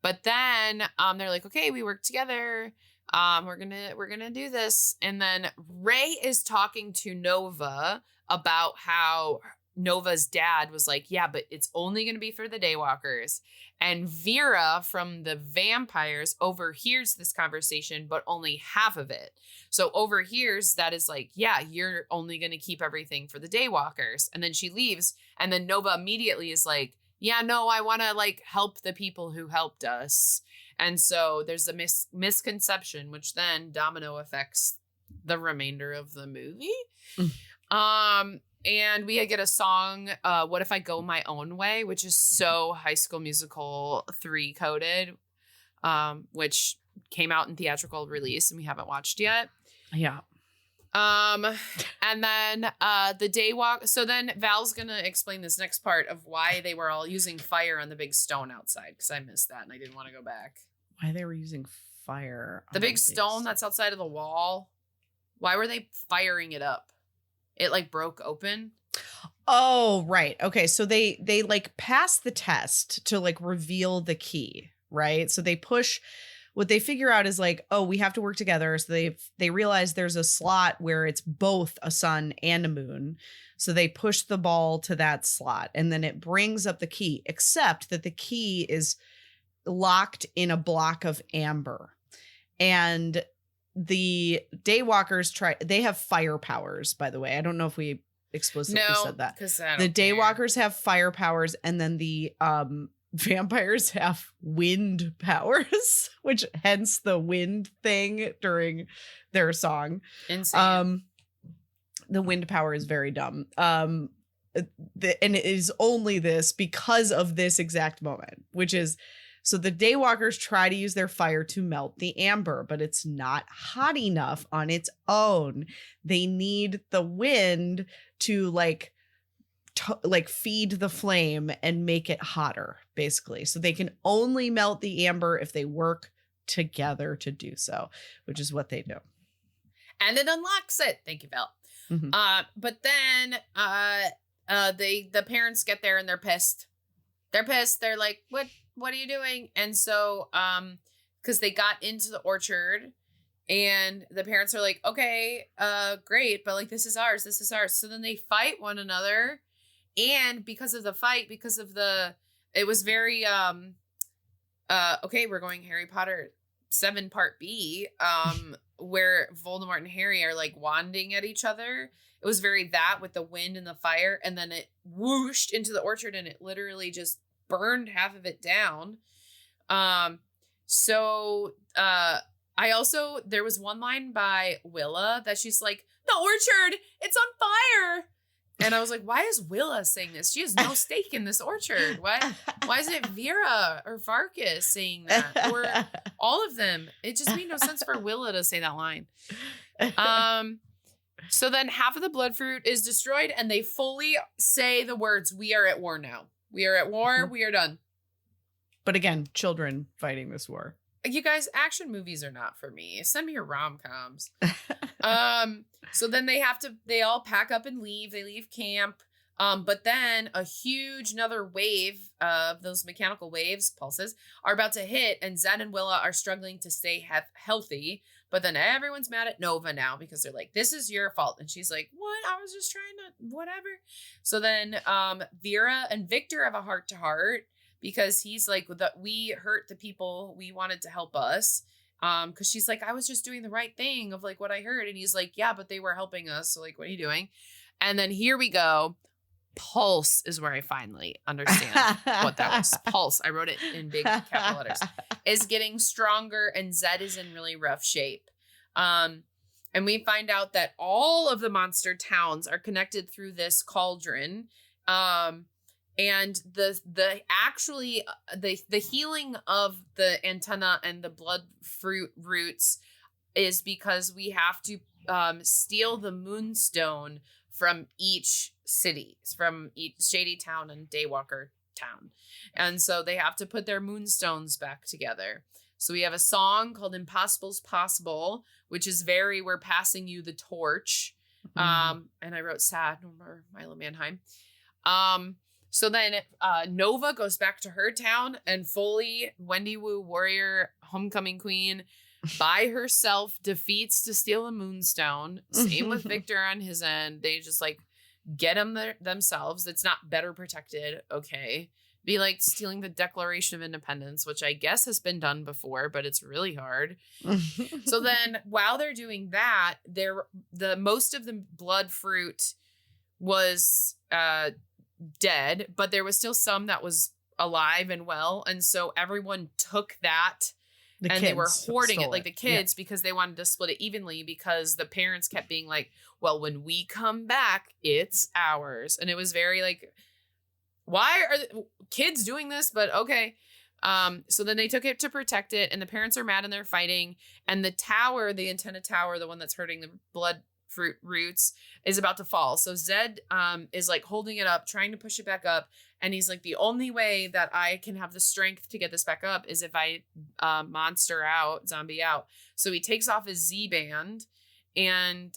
But then they're like, okay, we work together. We're gonna do this. And then Ray is talking to Nova about how Nova's dad was like, yeah, but it's only going to be for the Daywalkers. And Vera from the vampires overhears this conversation, but only half of it. So overhears that is like, yeah, you're only going to keep everything for the Daywalkers. And then she leaves. And then Nova immediately is like, yeah, no, I want to like help the people who helped us. And so there's a misconception, which then domino affects the remainder of the movie. And we get a song, What If I Go My Own Way, which is so High School Musical 3 coded, which came out in theatrical release and we haven't watched yet. Yeah. And then the Daywalk. So then Val's going to explain this next part of why they were all using fire on the big stone outside, because I missed that and I didn't want to go back. Why they were using fire? The big stone that's outside of the wall. Why were they firing it up? It like broke open. Oh, right. Okay. So they like pass the test to like reveal the key, right? So they push, what they figure out is like, oh, we have to work together. So they realize there's a slot where it's both a sun and a moon. So they push the ball to that slot and then it brings up the key, except that the key is locked in a block of amber. And the Daywalkers they have fire powers, by the way. I don't know if we explicitly said that. The Daywalkers have fire powers, and then the vampires have wind powers, which hence the wind thing during their song. Insane. The wind power is very dumb. And it is only this because of this exact moment, which is, so the Daywalkers try to use their fire to melt the amber, but it's not hot enough on its own. They need the wind to like feed the flame and make it hotter, basically. So they can only melt the amber if they work together to do so, which is what they do. And it unlocks it. Thank you, Val. Mm-hmm. But then the parents get there and they're pissed. They're like, what are you doing? And so, because they got into the orchard and the parents are like, okay, great. But like, this is ours. So then they fight one another. And because of the fight, it was very, okay, we're going Harry Potter 7 part B, where Voldemort and Harry are like wanding at each other. It was very that with the wind and the fire. And then it whooshed into the orchard and it literally just burned half of it down. There was one line by Willa that she's like, the orchard, it's on fire. And I was like, why is Willa saying this? She has no stake in this orchard. Why isn't it Vera or Vargas saying that? Or all of them? It just made no sense for Willa to say that line. So then half of the blood fruit is destroyed and they fully say the words, we are at war now. We are at war. We are done. But again, children fighting this war. You guys, action movies are not for me. Send me your rom-coms. So then they all pack up and leave. They leave camp. But then another wave of those mechanical waves, pulses, are about to hit. And Zed and Willa are struggling to stay healthy. But then everyone's mad at Nova now because they're like, this is your fault. And she's like, what? I was just trying to, whatever. So then Vera and Victor have a heart-to-heart because he's like, we hurt the people we wanted to help us. Because she's like, I was just doing the right thing of like what I heard. And he's like, yeah, but they were helping us. So like, what are you doing? And then here we go. Pulse is where I finally understand what that was. Pulse, I wrote it in big capital letters, is getting stronger and Zed is in really rough shape. And we find out that all of the monster towns are connected through this cauldron. And the healing of the antenna and the blood fruit roots is because we have to steal the moonstone from each city, from each Shady Town and Daywalker Town. And so they have to put their moonstones back together. So we have a song called Impossible's Possible, which is we're passing you the torch. And I wrote sad, no more Milo Mannheim. So then Nova goes back to her town and fully Wendy Wu warrior homecoming queen by herself defeats to steal a moonstone. Same with Victor on his end. They just like get them themselves. It's not better protected. Okay. Be like stealing the Declaration of Independence, which I guess has been done before, but it's really hard. So then while they're doing that, the most of the blood fruit was dead, but there was still some that was alive and well. And so everyone took that they were hoarding it, like the kids, because they wanted to split it evenly because the parents kept being like, well, when we come back, it's ours. And it was very like, why are the kids doing this? But okay. So then they took it to protect it and the parents are mad and they're fighting. And the tower, the antenna tower, the one that's hurting the blood fruit roots, is about to fall. So Zed is like holding it up, trying to push it back up. And he's like, the only way that I can have the strength to get this back up is if I zombie out. So he takes off his Z-band And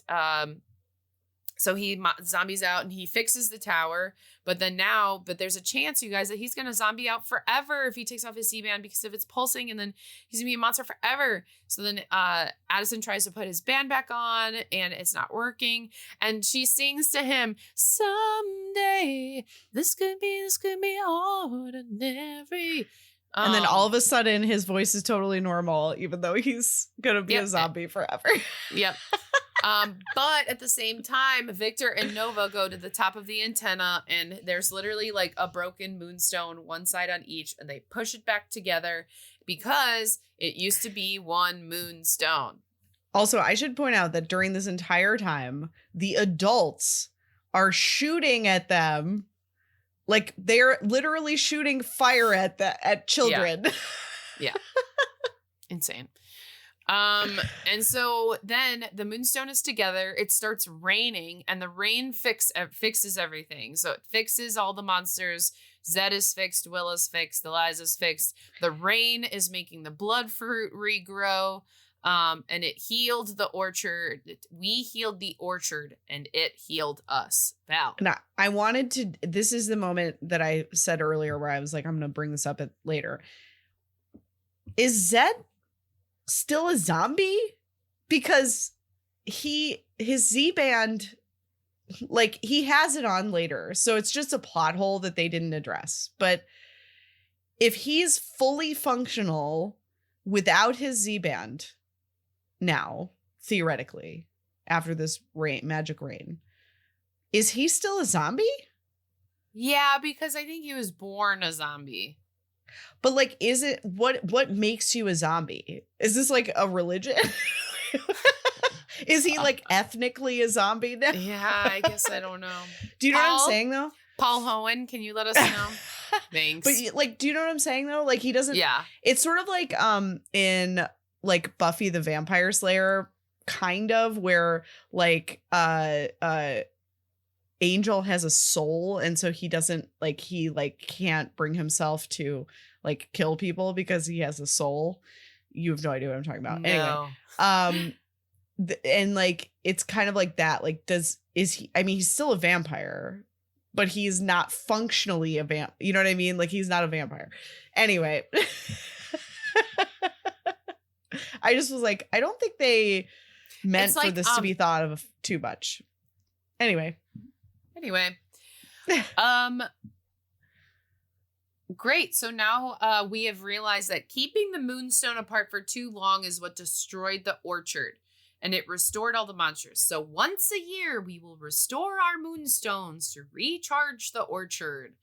so he zombies out and he fixes the tower. But there's a chance, you guys, that he's going to zombie out forever if he takes off his Z-band, because if it's pulsing, and then he's going to be a monster forever. So then Addison tries to put his band back on and it's not working. And she sings to him, someday this could be ordinary. And then all of a sudden his voice is totally normal, even though he's going to be a zombie forever. Yep. But at the same time, Victor and Nova go to the top of the antenna, and there's literally like a broken moonstone, one side on each, and they push it back together because it used to be one moonstone. Also, I should point out that during this entire time, the adults are shooting at them. Like, they're literally shooting fire at children. Yeah. Insane. And so then the moonstone is together, it starts raining, and the rain fixes everything. So it fixes all the monsters. Zed is fixed, Will is fixed, Eliza's fixed. The rain is making the blood fruit regrow. And it healed the orchard. We healed the orchard, and it healed us. Val. And I wanted to, this is the moment that I said earlier where I was like, I'm going to bring this up later. Is Zed still a zombie? Because his Z-band, like, he has it on later, so it's just a plot hole that they didn't address. But if he's fully functional without his Z-band now, theoretically, after this magic rain, is he still a zombie? Yeah, because I think he was born a zombie. But, like, is it, what makes you a zombie? Is this like a religion? Is he like ethnically a zombie now? Yeah, I guess I don't know. Do you know what I'm saying though? Paul Hohen, can you let us know? Thanks. But like, do you know what I'm saying though? Like, he doesn't. Yeah. It's sort of like in like Buffy the Vampire Slayer, kind of, where like Angel has a soul, and so he doesn't like, he like can't bring himself to like kill people because he has a soul. You have no idea what I'm talking about. No. Anyway, and like, it's kind of like that. Like, is he, I mean, he's still a vampire, but he's not functionally a vamp. You know what I mean? Like, he's not a vampire. Anyway, I just was like, I don't think they meant for this to be thought of too much. Anyway. Great. So now we have realized that keeping the moonstone apart for too long is what destroyed the orchard, and it restored all the monsters. So once a year, we will restore our moonstones to recharge the orchard.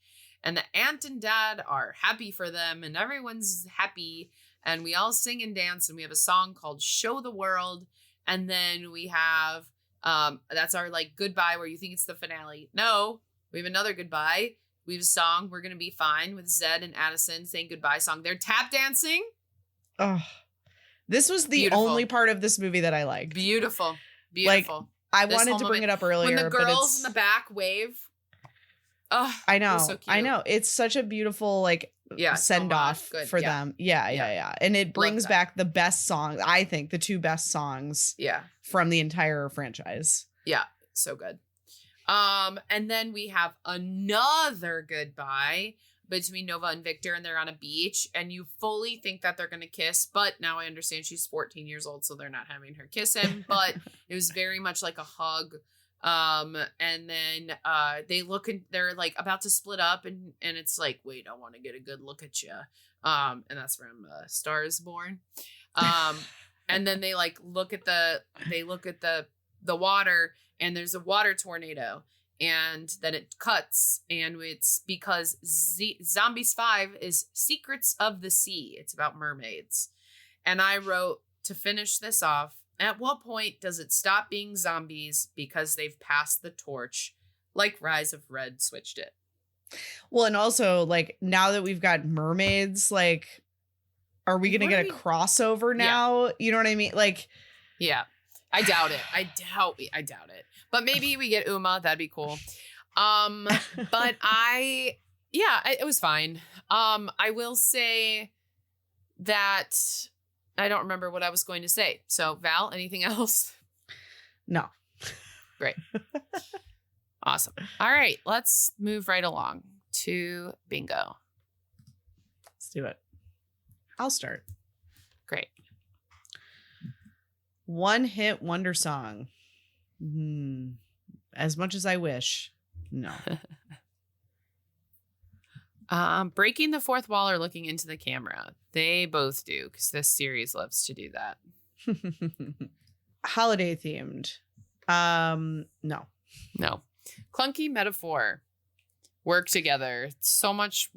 And the aunt and dad are happy for them, and everyone's happy. And we all sing and dance, and we have a song called Show the World. And then we have, that's our like goodbye where you think it's the finale. No, we have another goodbye. We have a song, We're Gonna Be Fine, with Zed and Addison saying goodbye song. They're tap dancing. Oh, this was the only part of this movie that I liked. Beautiful. Like, I wanted to bring it up earlier. When the girls in the back wave. Oh, I know. So cute. I know. It's such a beautiful, like, send off for them. Yeah. And it brings back the best songs. I think the two best songs from the entire franchise. Yeah. So good. And then we have another goodbye between Nova and Victor, and they're on a beach, and you fully think that they're going to kiss, but now I understand she's 14 years old, so they're not having her kiss him, but it was very much like a hug. And then, they look and they're like about to split up, and it's like, wait, I want to get a good look at you. And that's from, Star is Born. And then they like look at the water, and there's a water tornado, and then it cuts, and it's because Zombies 5 is Secrets of the Sea. It's about mermaids. And I wrote, to finish this off, at what point does it stop being zombies because they've passed the torch, like Rise of Red switched it? Well, and also, like, now that we've got mermaids, like, are we going to get a crossover now? Yeah. You know what I mean? Like, yeah. I doubt it. I doubt it. But maybe we get Uma. That'd be cool. But it was fine. I will say that I don't remember what I was going to say. So, Val, anything else? No. Great. Awesome. All right. Let's move right along to bingo. Let's do it. I'll start. Great. One hit wonder song. As much as I wish. No. Breaking the fourth wall or looking into the camera. They both do, because this series loves to do that. Holiday themed. No. Clunky metaphor. Work together. So much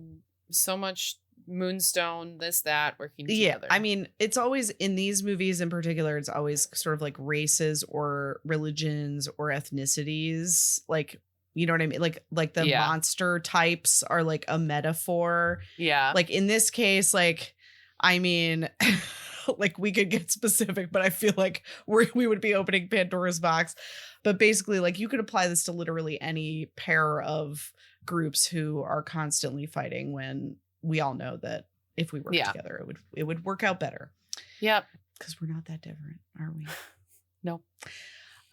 Moonstone, this, that, working together. Yeah, I mean, it's always, in these movies in particular, it's always sort of like races or religions or ethnicities. Like, you know what I mean? Like the monster types are like a metaphor. Yeah. Like in this case, like, I mean, like we could get specific, but I feel like we would be opening Pandora's box. But basically, like, you could apply this to literally any pair of groups who are constantly fighting, when we all know that if we work together, it would work out better. Yep. Because we're not that different, are we? No.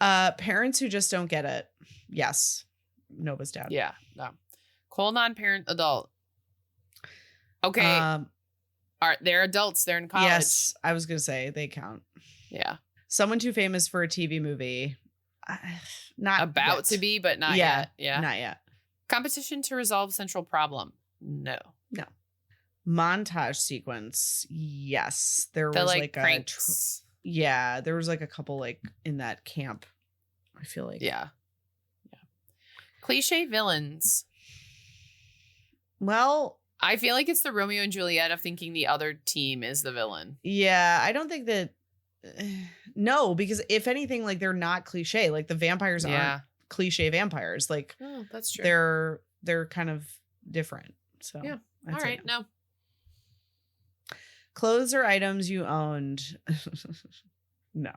Parents who just don't get it. Yes. Nova's dad. Yeah. No. Cold non-parent adult. Okay. All right. They're adults. They're in college. Yes. I was going to say they count. Yeah. Someone too famous for a TV movie. Not about yet. To be, but not yet. Yeah. Not yet. Competition to resolve central problem. No. Montage sequence. Yes. There was like pranks. There was like a couple like in that camp. I feel like. Yeah. Cliche villains. Well, I feel like it's the Romeo and Juliet of thinking the other team is the villain. Yeah, I don't think that. No, because if anything, like, they're not cliche. Like, the vampires aren't cliche vampires. Like, oh, that's true. They're kind of different. So yeah. All right. No. Clothes or items you owned. No.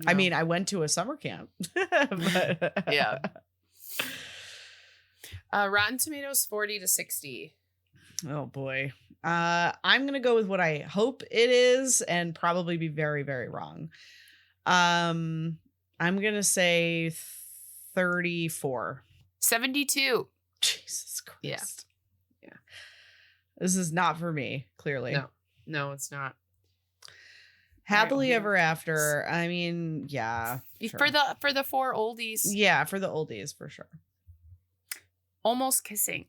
I mean, I went to a summer camp. But yeah. Rotten Tomatoes 40 to 60. Oh boy. I'm gonna go with what I hope it is, and probably be very, very wrong. I'm gonna say 34. 72. Jesus Christ. Yeah. This is not for me, clearly. No, it's not. Happily Ever After. I mean, yeah. Sure. For the four oldies. Yeah, for the oldies, for sure. Almost Kissing.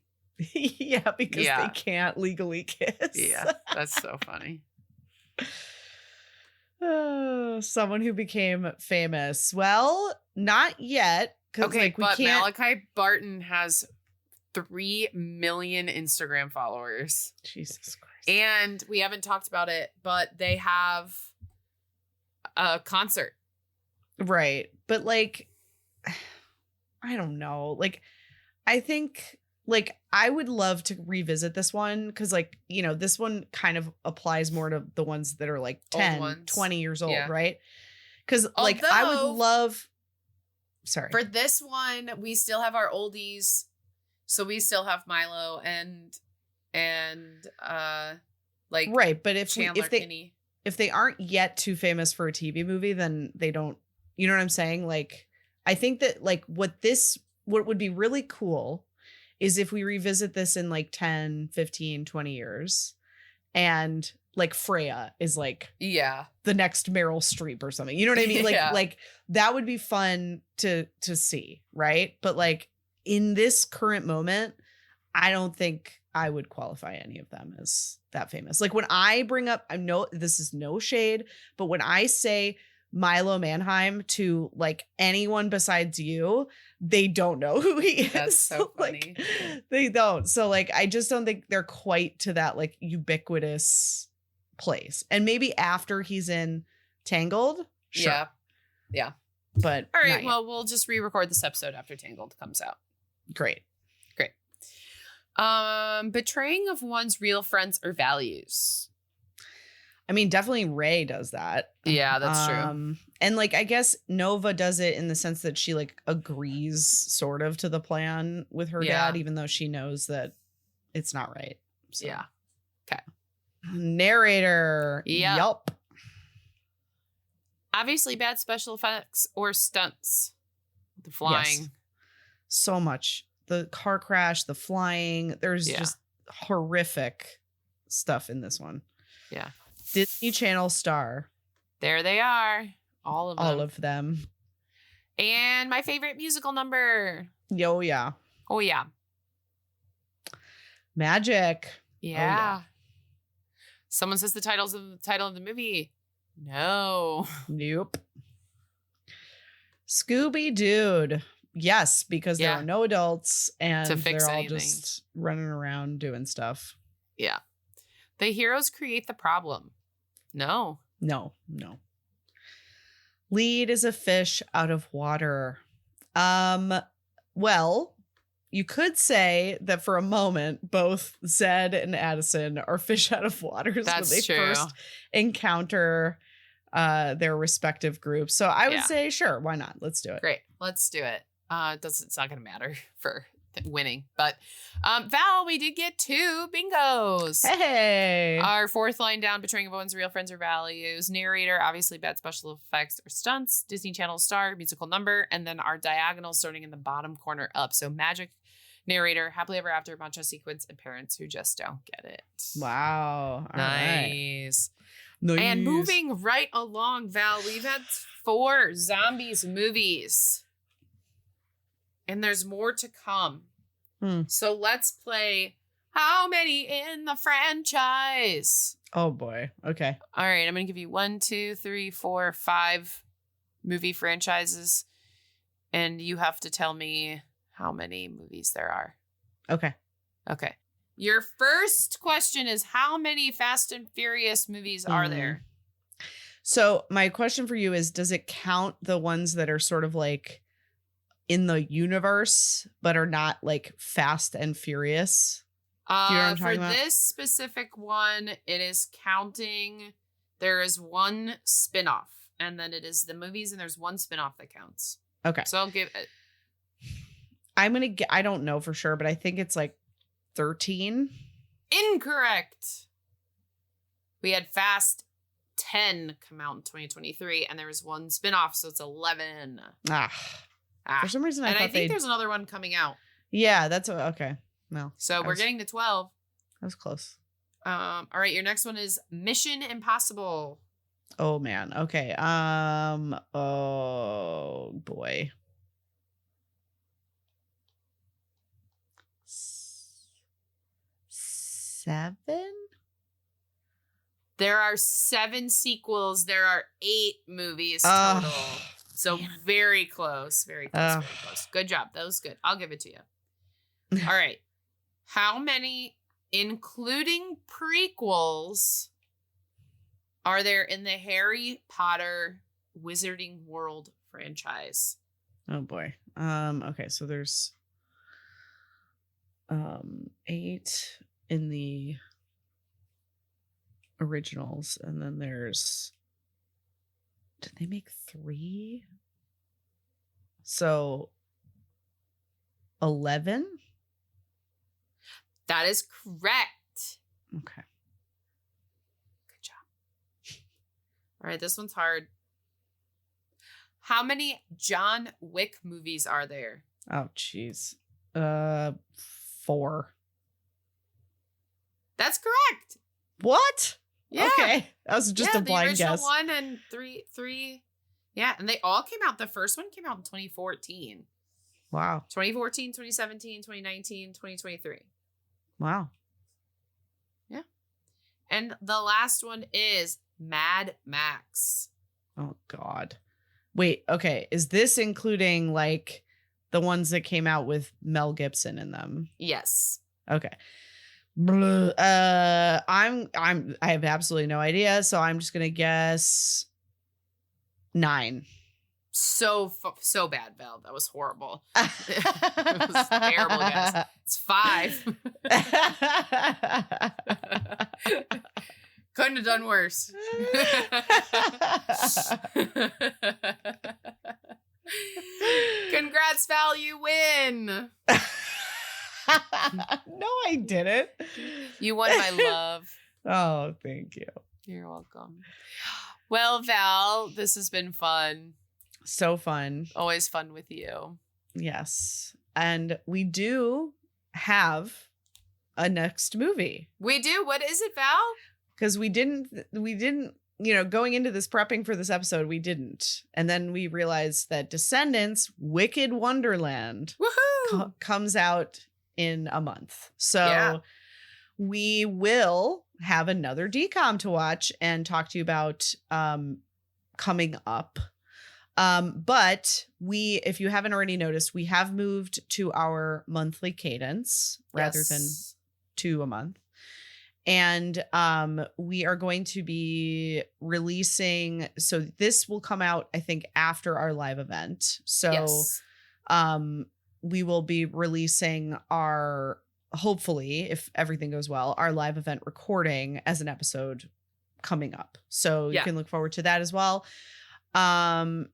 Yeah, because they can't legally kiss. Yeah, that's so funny. Someone who became famous. Well, not yet. Okay, like, but Malachi Barton has 3 million Instagram followers. Jesus Christ. And we haven't talked about it, but they have a concert. Right. But like, I don't know. Like, I think, like, I would love to revisit this one because, like, you know, this one kind of applies more to the ones that are like 10, 20 years old, right? Because, like, I would love... Sorry. For this one, we still have our oldies. So we still have Milo and like... Right, but if they aren't yet too famous for a TV movie, then they don't... You know what I'm saying? Like, I think that, like, what would be really cool is if we revisit this in like 10, 15, 20 years, and like Freya is like the next Meryl Streep or something. You know what I mean? Like, like that would be fun to see, right? But like in this current moment, I don't think I would qualify any of them as that famous. Like when I bring up, I know this is no shade, but when I say Milo Manheim to like anyone besides you, they don't know who he is. That's so funny. Like, they don't. So like, I just don't think they're quite to that like ubiquitous place. And maybe after he's in Tangled. Sure. Yeah. But all right. Well, we'll just re-record this episode after Tangled comes out. Great. Betraying of one's real friends or values. I mean, definitely Ray does that. Yeah, that's true. And like, I guess Nova does it in the sense that she like agrees sort of to the plan with her dad, even though she knows that it's not right. So. Yeah. Okay. Narrator. Yeah. Yup. Obviously, bad special effects or stunts. The flying. Yes. So much. The car crash, the flying. There's just horrific stuff in this one. Yeah. Disney Channel star. There they are. All of them. All of them. And my favorite musical number. Oh, yeah. Oh, yeah. Magic. Yeah. Someone says the title of the movie. No. Nope. Scooby Dude. Yes, because there are no adults and they're all just running around doing stuff. Yeah. The heroes create the problem. No. No. Lead is a fish out of water. Well, you could say that for a moment, both Zed and Addison are fish out of water when they first encounter their respective groups. So I would say, sure, why not? Let's do it. Great. Let's do it. It's not going to matter for winning. But Val, we did get 2 bingos. Hey. Our fourth line down, betraying everyone's real friends or values. Narrator, obviously bad special effects or stunts. Disney Channel star, musical number. And then our diagonal starting in the bottom corner up. So magic, narrator, happily ever after, macho sequence, and parents who just don't get it. Wow. All nice. Right. And moving right along, Val, we've had 4 zombies movies. And there's more to come. So let's play How Many in the Franchise? Oh, boy. Okay. All right. I'm going to give you 1, 2, 3, 4, 5 movie franchises. And you have to tell me how many movies there are. Okay. Your first question is, how many Fast and Furious movies are there? So my question for you is, does it count the ones that are sort of like in the universe, but are not like Fast and Furious? Do you know what I'm talking about? For this specific one, it is counting. There is 1 spinoff, and then it is the movies, and there's 1 spinoff that counts. Okay. So I'll give it. I'm going to get, I don't know for sure, but I think it's like 13. Incorrect. We had Fast 10 come out in 2023, and there was 1 spinoff, so it's 11. For some reason, I think there's another one coming out. Yeah, that's okay. No. So we're getting to 12. That was close. All right, your next one is Mission Impossible. Oh man. Okay. Oh boy. 7? There are 7 sequels. There are 8 movies total. So very close. Very close. Good job. That was good. I'll give it to you. All right. How many, including prequels, are there in the Harry Potter Wizarding World franchise? Oh boy. Okay, so there's 8 in the originals, and then there's, did they make 3? So 11? That is correct. Okay. Good job. All right, this one's hard. How many John Wick movies are there? Oh, jeez. 4. That's correct. What? Yeah. Okay. That was just a blind the original guess. 1 and 3. Yeah, and they all came out. The first one came out in 2014. Wow. 2014, 2017, 2019, 2023. Wow. Yeah. And the last one is Mad Max. Oh, God. Wait, okay. Is this including like the ones that came out with Mel Gibson in them? Yes. Okay. I have absolutely no idea, so I'm just gonna guess 9. So bad, Val. That was horrible. It was a terrible guess. It's 5. Couldn't have done worse. Congrats, Val. You win. No, I didn't. You won my love. Oh, thank you. You're welcome. Well, Val, this has been fun. So fun. Always fun with you. Yes. And we do have a next movie. We do. What is it, Val? Because we didn't, going into this prepping for this episode, we didn't. And then we realized that Descendants, Wicked Wonderland comes out in a month. So we will have another DCOM to watch and talk to you about coming up. But if you haven't already noticed, we have moved to our monthly cadence rather than 2 a month. And we are going to be releasing. So this will come out, I think, after our live event. So we will be releasing hopefully, if everything goes well, our live event recording as an episode coming up. So you can look forward to that as well. Or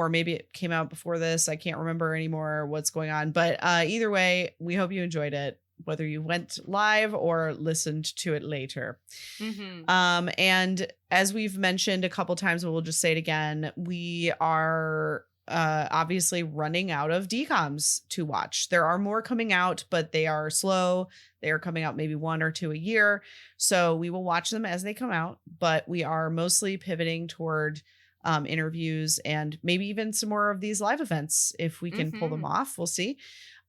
maybe it came out before this. I can't remember anymore what's going on. But either way, we hope you enjoyed it, whether you went live or listened to it later. Mm-hmm. And as we've mentioned a couple times, but we'll just say it again, we are obviously running out of DCOMs to watch. There are more coming out, but they are slow. They are coming out maybe 1 or 2 a year. So we will watch them as they come out, but we are mostly pivoting toward interviews and maybe even some more of these live events if we can pull them off. We'll see.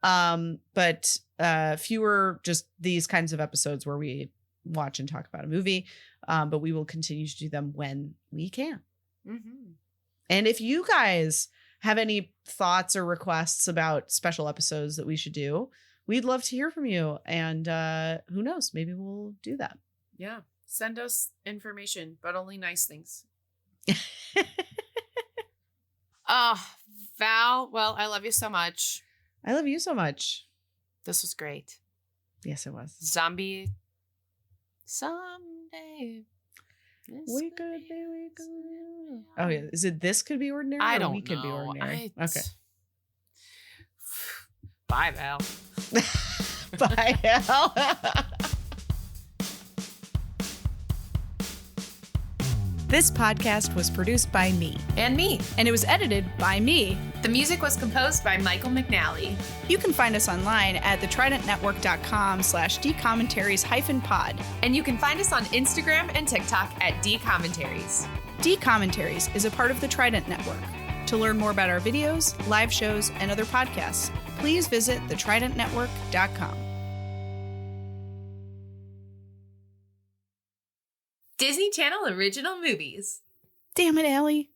But fewer just these kinds of episodes where we watch and talk about a movie. But we will continue to do them when we can. Mm-hmm. And if you guys have any thoughts or requests about special episodes that we should do, we'd love to hear from you. And who knows, maybe we'll do that. Yeah. Send us information, but only nice things. Val, well, I love you so much. I love you so much. This was great. Yes, it was. Zombie. Someday. We could be. Oh, yeah. Is it this could be ordinary? I don't know. We could be ordinary. Okay. Bye, Val. Bye, Val. This podcast was produced by me. And me. And it was edited by me. The music was composed by Michael McNally. You can find us online at thetridentnetwork.com/dcommentaries-pod. And you can find us on Instagram and TikTok at dcommentaries. Dcommentaries is a part of the Trident Network. To learn more about our videos, live shows, and other podcasts, please visit thetridentnetwork.com. Disney Channel original movies. Damn it, Allie.